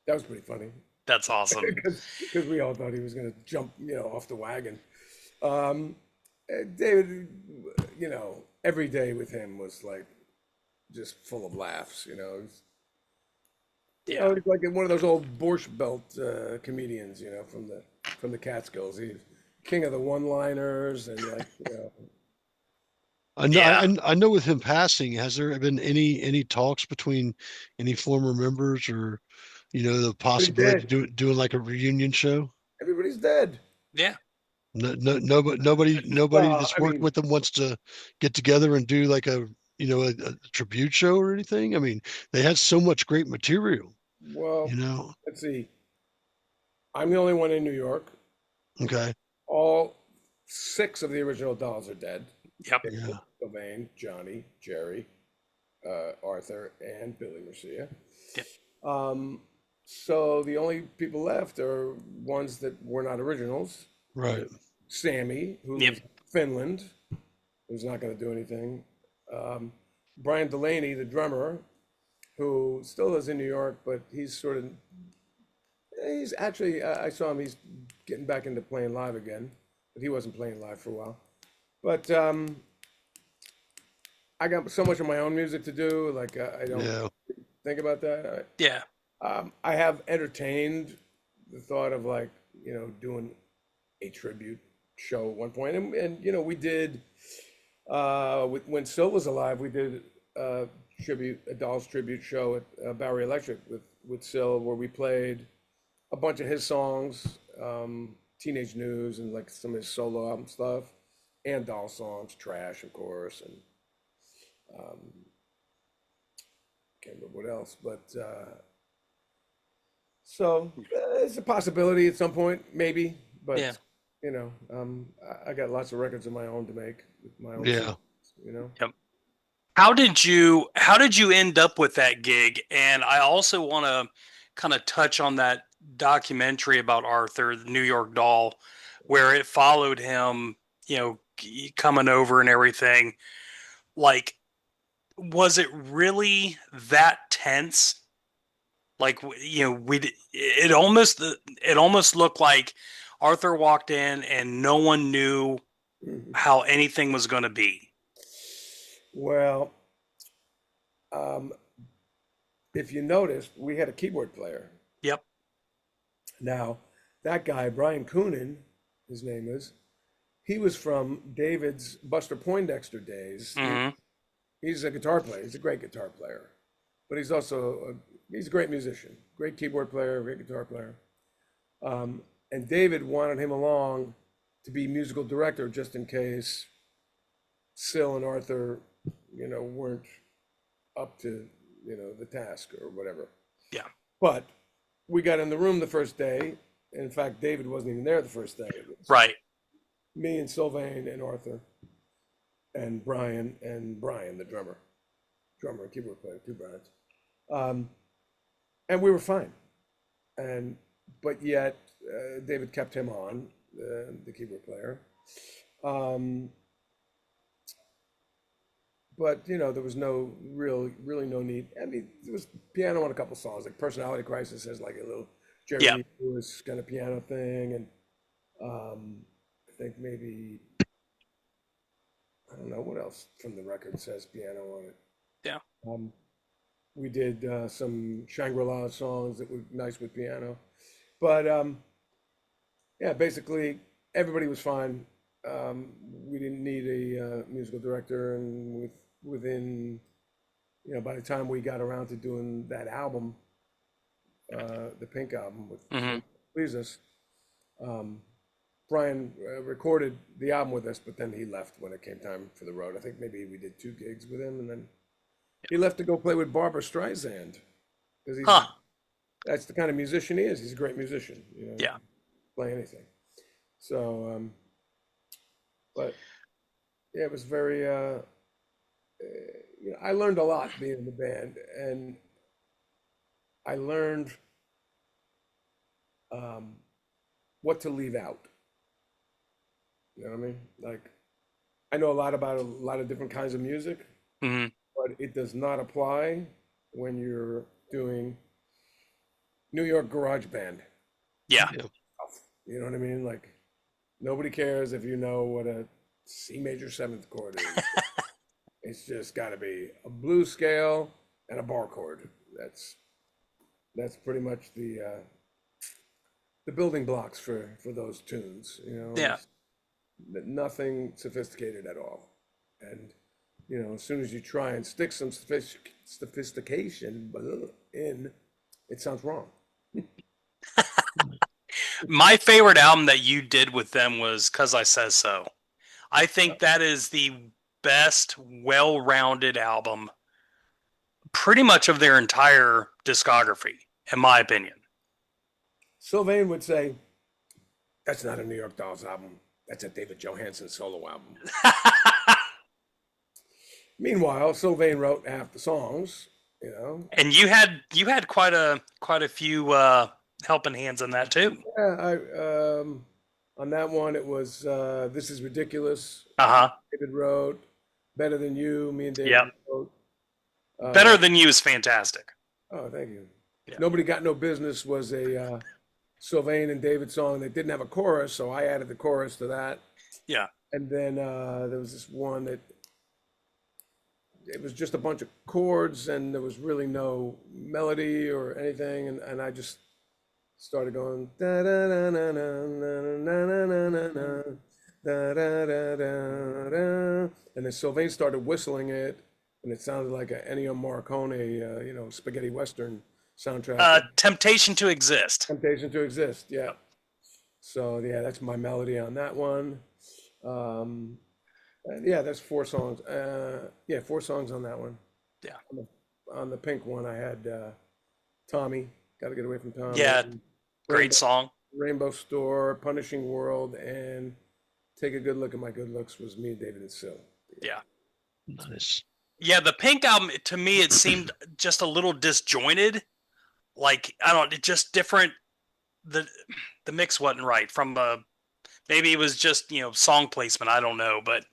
that was pretty funny. That's awesome. Because we all thought he was going to jump, you know, off the wagon. David, you know, every day with him was like just full of laughs. You know, Yeah. he's like one of those old Borscht Belt comedians, you know, from the Catskills. He's king of the one-liners, and like, you know. I know, Yeah. I know with him passing, has there been any talks between any former members, or, you know, the possibility of dead. doing like a reunion show? Everybody's dead. Yeah. Nobody Well, that's I worked mean, with them wants to get together and do like a, you know, a tribute show or anything. I mean, they had so much great material, well, you know. let's see. I'm the only one in New York. Okay. All 6 of the original Dolls are dead. Yep. Yeah. Sylvain, Johnny, Jerry, Arthur, and Billy Murcia. Yep. So the only people left are ones that were not originals. Right. Sammy, who Yep. lives in Finland, who's not going to do anything. Brian Delaney, the drummer, who still lives in New York, but he's actually, I saw him, he's getting back into playing live again, but he wasn't playing live for a while. But I got so much of my own music to do, like I don't Yeah. think about that. Yeah. I have entertained the thought of, like, you know, doing a tribute show at one point, and you know, we did when Sil was alive, we did a Dolls tribute show at Bowery Electric with Sil, where we played a bunch of his songs, Teenage News, and like some of his solo album stuff, and Doll songs, Trash, of course, and can't remember what else, but so it's a possibility at some point, maybe. but Yeah. you know, I got lots of records of my own to make with my own. Yeah. songs, you know. Yep. How did you end up with that gig? And I also want to kind of touch on that documentary about Arthur, the New York Doll, where it followed him, coming over and everything. Like, was it really that tense? Like, it almost looked like Arthur walked in and no one knew Mhm. how anything was going to be. Well, um, if you noticed, we had a keyboard player. Yep. Now, that guy, Brian Coonan, his name is, he was from David's Buster Poindexter days. Hmm. He's a guitar player. He's a great guitar player, but he's also he's a great musician, great keyboard player, great guitar player. Um, and David wanted him along to be musical director just in case Sil and Arthur, weren't up to, the task or whatever. Yeah. But we got in the room the first day. In fact, David wasn't even there the first day. It was Right. me and Sylvain and Arthur and Brian the drummer and keyboard player, two Brians. And we were fine. But yet David kept him on, the keyboard player. But there was really no need. I mean, there was piano on a couple songs, like Personality Crisis has like a little Jerry Yeah. Lewis kind of piano thing, and I think maybe I don't know what else from the record says piano on it. Yeah. We did some Shangri-La songs that were nice with piano, but yeah, basically everybody was fine. We didn't need a musical director, and within, by the time we got around to doing that album, the Pink album with Hmm. Please Us, Brian recorded the album with us, but then he left when it came time for the road. I think maybe we did 2 gigs with him, and then he left to go play with Barbara Streisand because Huh. that's the kind of musician he is. He's a great musician, Yeah. play anything. So, but yeah, it was very. I learned a lot being in the band, and I learned what to leave out. You know what I mean? Like, I know a lot about a lot of different kinds of music, Hmm. but it does not apply when you're doing New York garage band. Yeah. You know what I mean? Like, nobody cares if you know what a C major 7th chord is. It's just got to be a blues scale and a bar chord. That's pretty much the building blocks for those tunes. Yeah. It's nothing sophisticated at all. And as soon as you try and stick some sophistication in, it sounds wrong. My favorite album that you did with them was "'Cause I Says So." I think that is the best, well-rounded album, pretty much of their entire discography, in my opinion. Sylvain would say, "That's not a New York Dolls album. That's a David Johansen solo album." Meanwhile, Sylvain wrote half the songs. And you had quite a few helping hands on that too. Yeah, on that one it was "This Is Ridiculous." Uh-huh. David wrote "Better Than You." Me and David Yep. wrote. Better Than You is fantastic. Oh, thank you. Yeah. Nobody Got No Business was a Sylvain and David song that didn't have a chorus, so I added the chorus to that. Yeah. And then there was this one that it was just a bunch of chords and there was really no melody or anything, and I just started going da da da da da da da da da da da da, and then Sylvain started whistling it, and it sounded like an Ennio Morricone, spaghetti western soundtrack. Temptation to Exist. Temptation to Exist, yeah. So yeah, that's my melody on that one. Yeah, that's 4 songs. 4 songs on that one. Yeah. On the Pink one, I had Tommy. Got to Get Away from Tommy. Yeah, and great song. Rainbow Store, Punishing World, and Take a Good Look at My Good Looks was me, David, and Sil. Yeah. Nice. Yeah, the Pink album, to me, it seemed just a little disjointed. Like, I don't, it just different. The mix wasn't right from maybe it was just, song placement. I don't know. But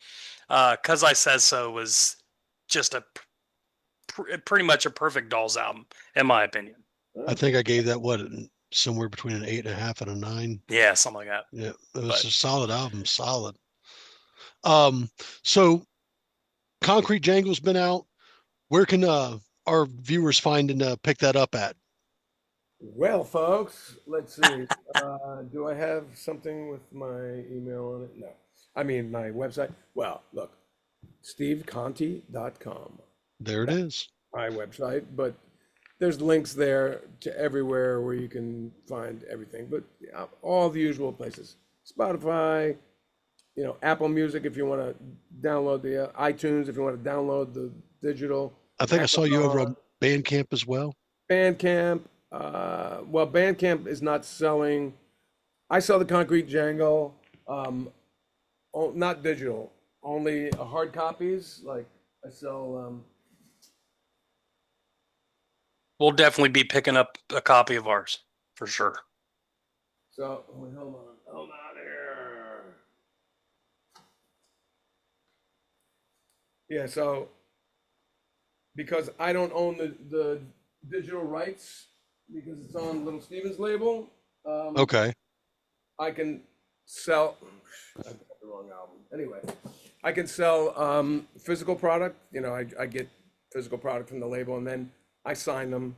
Cause I Said So was just pretty much a perfect Dolls album, in my opinion. I think I gave that somewhere between an 8.5 and a 9. Yeah, something like that. Yeah, it was But- a solid album, solid. So Concrete Jangle's been out. Where can our viewers find and pick that up at? Well, folks, let's see. Do I have something with my email on it? No. I mean, my website. Well, look, steveconte.com. There it is. My website, but there's links there to everywhere where you can find everything. But all the usual places: Spotify, Apple Music if you want to download the iTunes if you want to download the digital. I think I saw you over on Amazon, Bandcamp as well. Bandcamp. Well, Bandcamp is not selling. I sell the Concrete Jangle, not digital, only hard copies. Like I sell. We'll definitely be picking up a copy of ours for sure. So hold on here. Yeah, so because I don't own the digital rights because it's on Little Steven's label, Okay. I can sell. I got the wrong album. Anyway, I can sell physical product. I get physical product from the label, and then I sign them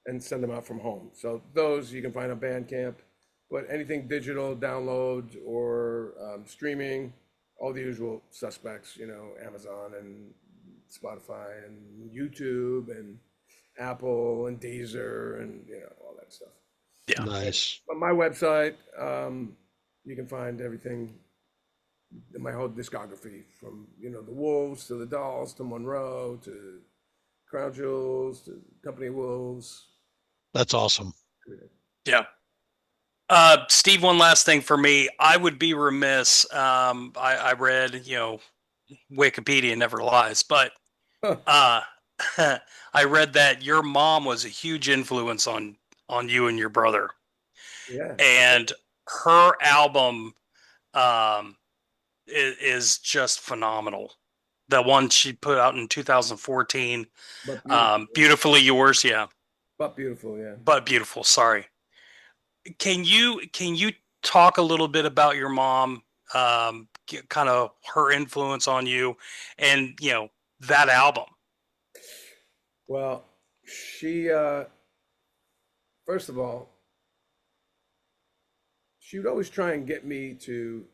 and send them out from home. So those you can find on Bandcamp. But anything digital, download or streaming, all the usual suspects. Amazon and Spotify and YouTube and Apple and Deezer and all that stuff. Yeah. Nice. But my website, you can find everything, my whole discography from, the Wolves to the Dolls to Monroe to Crown Jewels to Company Wolves. That's awesome. Yeah. Steve, one last thing for me. I would be remiss. I read, Wikipedia never lies, but I read that your mom was a huge influence on you and your brother. Yeah. And her album is just phenomenal. The one she put out in 2014, But beautiful. Beautifully Yours, yeah. But beautiful, yeah. But beautiful, sorry. Can you talk a little bit about your mom, kind of her influence on you, and that album? Well, she, first of all, she would always try and get me to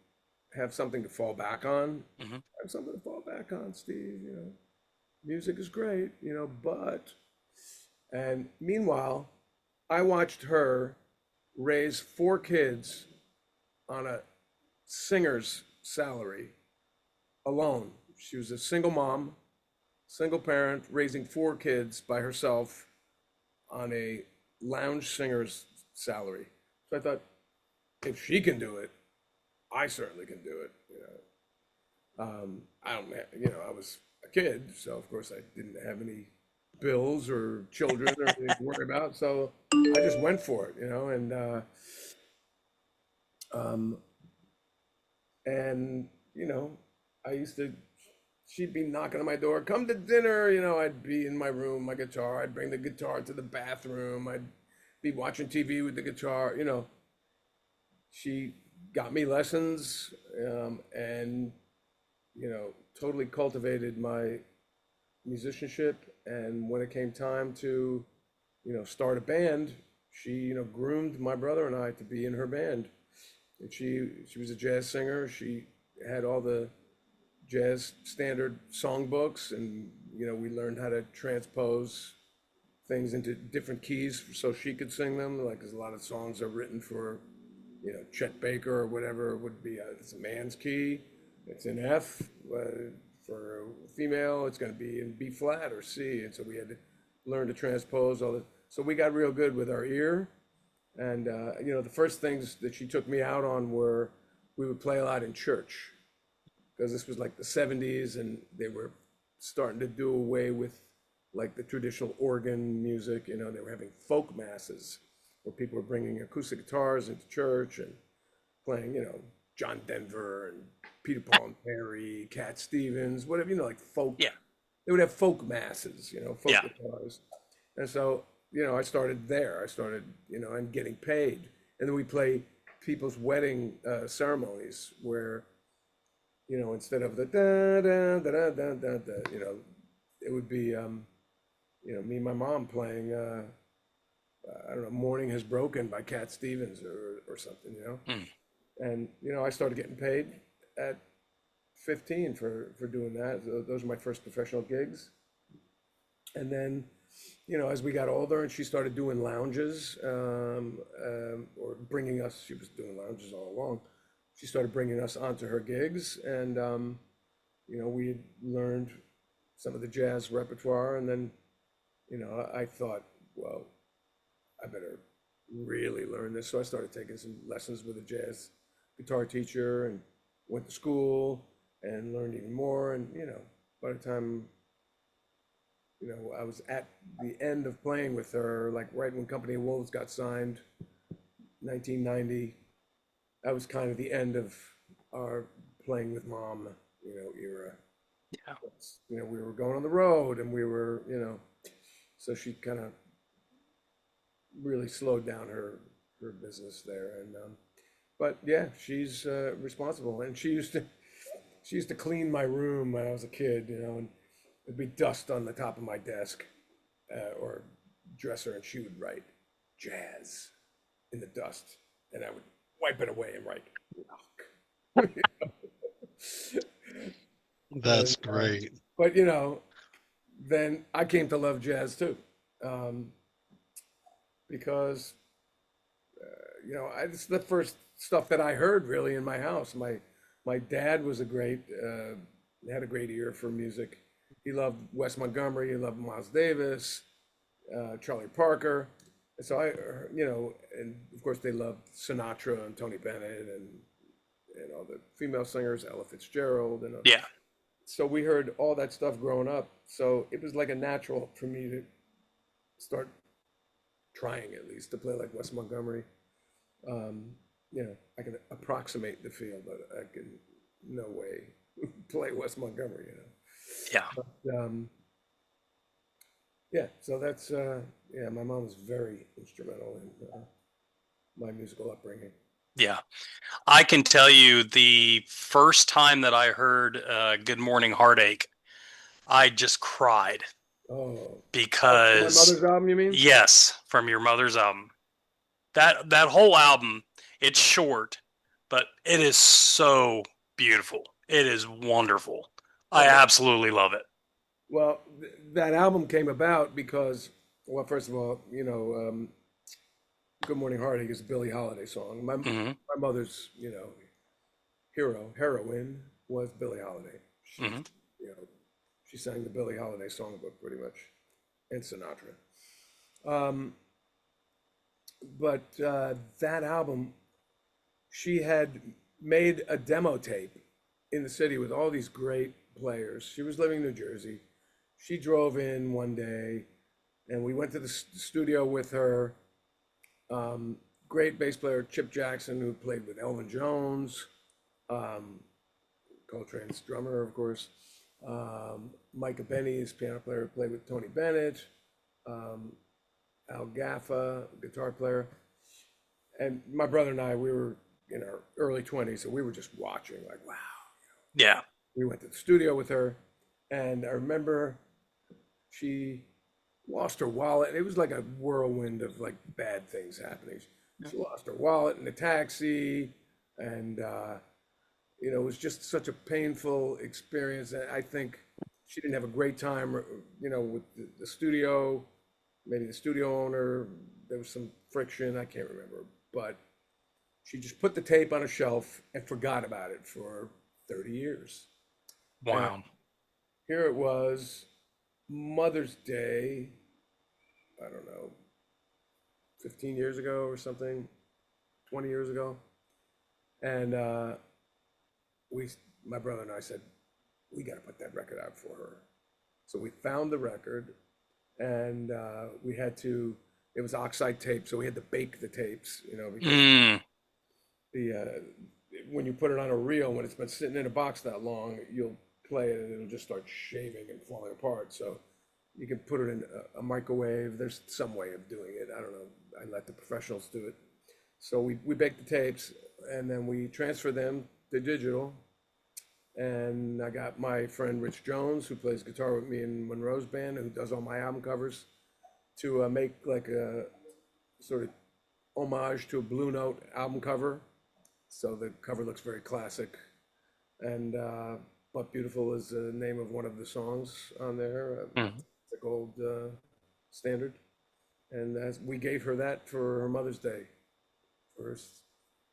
have something to fall back on. Mhm. Have something to fall back on, Steve. Music is great, but. And meanwhile, I watched her raise 4 kids on a singer's salary alone. She was a single mom, single parent, raising 4 kids by herself on a lounge singer's salary. So I thought, if she can do it, I certainly can do it. I don't, I was a kid, so of course I didn't have any bills or children or anything to worry about. So I just went for it, and I used to. She'd be knocking on my door, come to dinner. I'd be in my room, my guitar. I'd bring the guitar to the bathroom. I'd be watching TV with the guitar. She got me lessons, and totally cultivated my musicianship. And when it came time to start a band, she groomed my brother and I to be in her band. And she was a jazz singer. She had all the jazz standard songbooks, and we learned how to transpose things into different keys so she could sing them. Like, there's a lot of songs are written for Chet Baker or whatever. It would be it's a man's key. It's in F. For a female, it's going to be in B flat or C. And so we had to learn to transpose all that. So we got real good with our ear. And the first things that she took me out on were we would play a lot in church because this was like the 70s and they were starting to do away with like the traditional organ music. They were having folk masses where people were bringing acoustic guitars into church and playing, John Denver and Peter Paul and Perry, Cat Stevens, whatever, like folk. Yeah. They would have folk masses, folk Yeah. guitars. And so, I started there. I started, and getting paid. And then we play people's wedding ceremonies where, instead of the da da da da da da, it would be, me and my mom playing, I don't know, Morning Has Broken by Cat Stevens or something, Mm. And, I started getting paid at 15 for doing that. Those were my first professional gigs. And then, as we got older and she started doing lounges, or bringing us, she was doing lounges all along. She started bringing us onto her gigs and, we had learned some of the jazz repertoire. And then, I thought, well, I better really learn this. So I started taking some lessons with a jazz guitar teacher and went to school and learned even more. And, by the time, I was at the end of playing with her, like right when Company of Wolves got signed, 1990, that was kind of the end of our playing with Mom, era. Yeah. We were going on the road and we were, so she kind of really slowed down her business there. And, but yeah, she's responsible. And she used to clean my room when I was a kid, and there'd be dust on the top of my desk or dresser, and she would write jazz in the dust, and I would wipe it away and write rock. That's And, great. But then I came to love jazz too, because it's the first stuff that I heard really in my house. My dad was had a great ear for music. He loved Wes Montgomery. He loved Miles Davis, Charlie Parker. And so and of course they loved Sinatra and Tony Bennett and all the female singers, Ella Fitzgerald. And Yeah. so we heard all that stuff growing up. So it was like a natural for me to start trying at least to play like Wes Montgomery. I can approximate the feel, but I can no way play Wes Montgomery, Yeah. But, yeah, so that's my mom was very instrumental in my musical upbringing. Yeah. I can tell you the first time that I heard Good Morning Heartache, I just cried Oh, my because mother's album, you mean? yes, from your mother's album. That whole album, it's short, but it is so beautiful. It is wonderful. I absolutely love it. Well, that album came about because, well, first of all, Good Morning Heartache is a Billie Holiday song. My mother's, heroine was Billie Holiday. She sang the Billie Holiday songbook pretty much, and Sinatra. But that album, she had made a demo tape in the city with all these great players. She was living in New Jersey. She drove in one day, and we went to the studio with her. Great bass player Chip Jackson, who played with Elvin Jones, Coltrane's drummer, of course. Micah Benny's piano player, played with Tony Bennett. Al Gaffa, guitar player. And my brother and I, we were in our early 20s, so we were just watching, like, wow. Yeah. We went to the studio with her, and I remember she lost her wallet. It was like a whirlwind of like bad things happening. She lost her wallet in the taxi, and it was just such a painful experience. And I think she didn't have a great time, with the studio. Maybe the studio owner, there was some friction, I can't remember, but she just put the tape on a shelf and forgot about it for 30 years. Wow. And here it was, Mother's Day, I don't know, 15 years ago or something, 20 years ago. And we, my brother and I said, we got to put that record out for her. So we found the record, and we had to, it was oxide tape, so we had to bake the tapes, because the when you put it on a reel, when it's been sitting in a box that long, you'll play it and it'll just start shaving and falling apart. So you can put it in a microwave. There's some way of doing it. I don't know. I let the professionals do it. So we bake the tapes, and then we transfer them to digital. And I got my friend Rich Jones, who plays guitar with me in Monroe's band, who does all my album covers, to make like a sort of homage to a Blue Note album cover. So the cover looks very classic. And But Beautiful is the name of one of the songs on there. It's a gold standard. And we gave her that for her Mother's Day. First.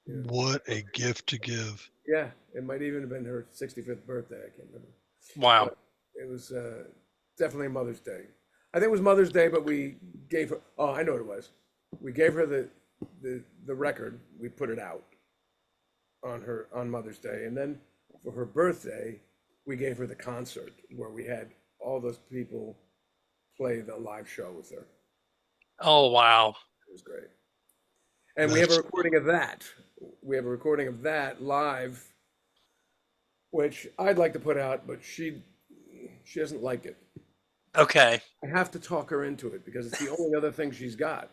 What a gift to give. Yeah, it might even have been her 65th birthday. I can't remember. Wow. But it was definitely Mother's Day. I think it was Mother's Day, but we gave her, oh, I know what it was. We gave her the record. We put it out on Mother's Day. And then for her birthday, we gave her the concert where we had all those people play the live show with her. Oh, wow. It was great. And we have a recording of that. We have a recording of that live, which I'd like to put out, but she doesn't like it. Okay. I have to talk her into it because it's the only other thing she's got,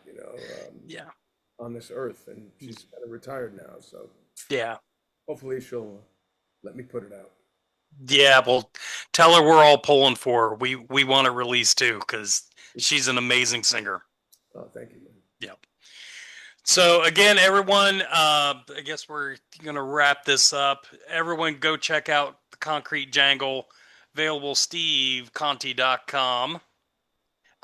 Yeah. on this earth, and she's kind of retired now. So Yeah. hopefully she'll let me put it out. Yeah. Well, tell her we're all pulling for her. We want to release too, because she's an amazing singer. Oh, thank you, man. Yep. So again, everyone, I guess we're going to wrap this up. Everyone go check out the Concrete Jangle, available steveconte.com.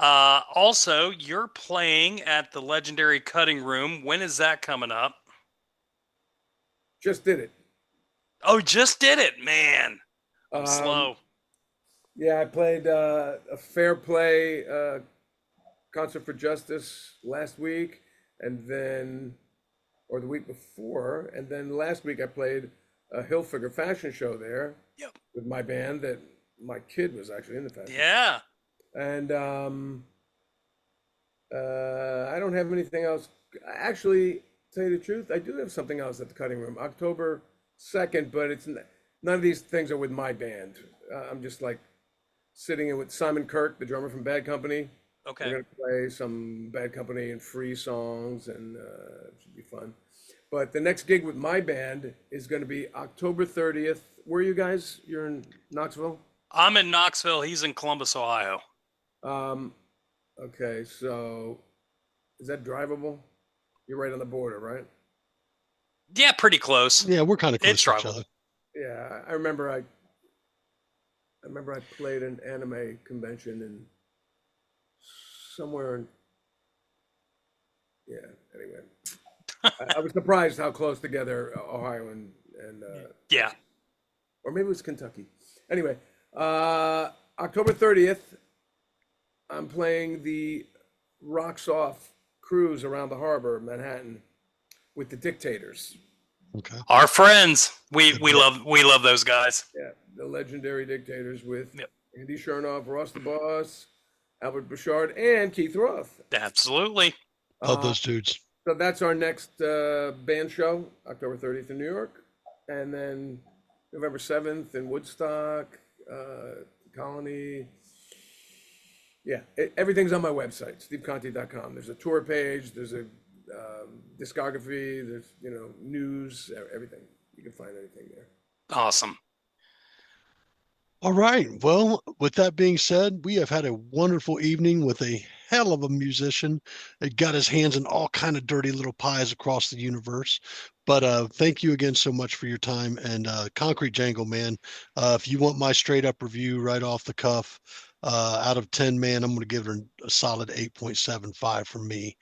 Also, you're playing at the legendary Cutting Room. When is that coming up? Just did it. Oh, just did it, man. I'm slow. Yeah, I played a Fair Play Concert for Justice last week, and then, or the week before, and then last week I played a Hilfiger fashion show there. Yep. With my band that my kid was actually in the fashion. Yeah. And I don't have anything else. Actually, tell you the truth, I do have something else at the Cutting Room, October 2nd, but it's none of these things are with my band. I'm just like sitting in with Simon Kirk, the drummer from Bad Company. Okay. We're gonna play some Bad Company and free songs, and it should be fun. But the next gig with my band is going to be October 30th. Where are you guys? You're in Knoxville? I'm in Knoxville. He's in Columbus, Ohio. Okay, so is that drivable? You're right on the border, right? Yeah, pretty close. Yeah, we're kind of close It's to each drivable. other. Yeah, I remember I played an anime convention in somewhere in, yeah, anyway. I was surprised how close together Ohio and Yeah. or maybe it was Kentucky. Anyway, October 30th, I'm playing the Rocks Off cruise around the harbor of Manhattan with the Dictators. Okay. Our friends. We love those guys. Yeah, the legendary Dictators with Yep. Andy Chernoff, Ross the Boss, Albert Bouchard, and Keith Roth. Absolutely. Love those dudes. So that's our next band show, October 30th in New York. And then November 7th in Woodstock, Colony. Yeah, everything's on my website, steveconte.com. There's a tour page, there's a discography, there's, news, everything. You can find anything there. Awesome. All right. Well, with that being said, we have had a wonderful evening with a hell of a musician that got his hands in all kind of dirty little pies across the universe. But thank you again so much for your time. And Concrete Jangle, man, if you want my straight up review right off the cuff, Out of 10, man, I'm going to give it a solid 8.75 from me,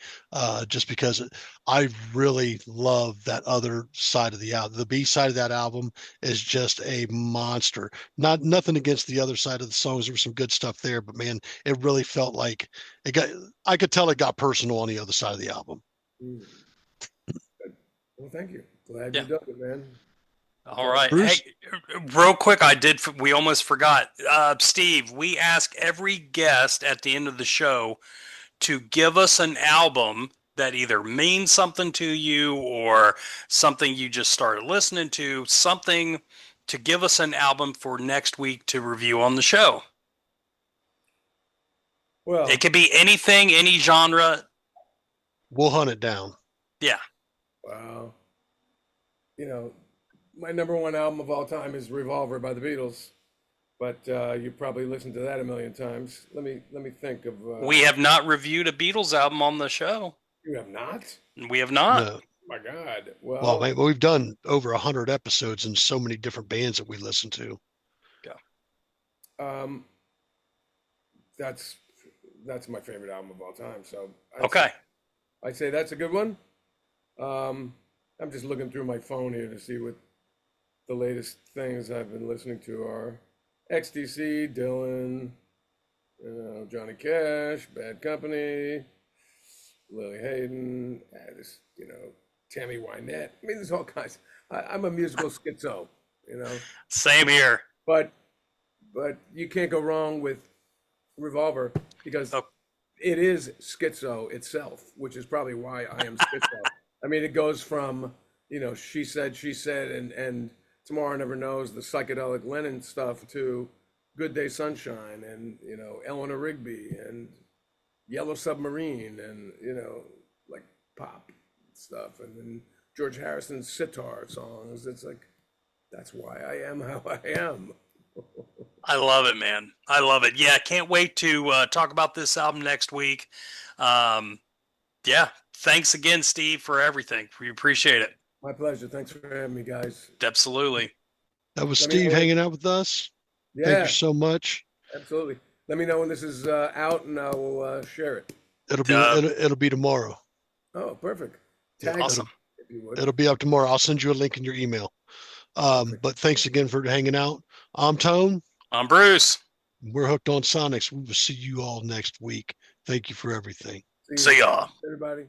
just because I really love that other side of the album. The B side of that album is just a monster. Nothing against the other side of the songs. There was some good stuff there, but man, it really felt like I could tell it got personal on the other side of the album. Mm. Well, thank you. Glad Yeah. you dug it, man. All right. Bruce? Hey, real quick, we almost forgot. Steve, we ask every guest at the end of the show to give us an album that either means something to you or something you just started listening to, something to give us an album for next week to review on the show. Well, It could be anything, any genre. We'll hunt it down. Yeah. wow. You know, my number one album of all time is Revolver by the Beatles, but you probably listened to that a million times. Let me think of. We have not reviewed a Beatles album on the show. You have not? We have not. No. My God. Well, Well, man, we've done over 100 episodes and so many different bands that we listen to. um, that's my favorite album of all time. So Okay. I'd say that's a good one. I'm just looking through my phone here to see what the latest things I've been listening to are. XTC, Dylan, Johnny Cash, Bad Company, Lily Hayden, Tammy Wynette. I mean, there's all kinds. I'm a musical schizo, Same here. but you can't go wrong with Revolver because Oh. it is schizo itself, which is probably why I am schizo. I mean, it goes from, she said, and Tomorrow Never Knows, the psychedelic Lennon stuff, to Good Day Sunshine, and, Eleanor Rigby, and Yellow Submarine, and, like pop stuff, and then George Harrison's sitar songs. It's like, that's why I am how I am. I love it, man. I love it. Yeah, can't wait to talk about this album next week. Yeah, thanks again, Steve, for everything. We appreciate it. My pleasure. Thanks for having me, guys. Absolutely. That was Let me Steve know- hanging out with us. Thank Yeah, you so much. absolutely. Let me know when this is out, and I will share it. It'll be tomorrow. Oh, perfect. Yeah, Tag me, awesome. if you would. It'll be up tomorrow. I'll send you a link in your email. But thanks again for hanging out. I'm Tone. I'm Bruce. We're hooked on Sonics. We will see you all next week. Thank you for everything. See ya. Everybody.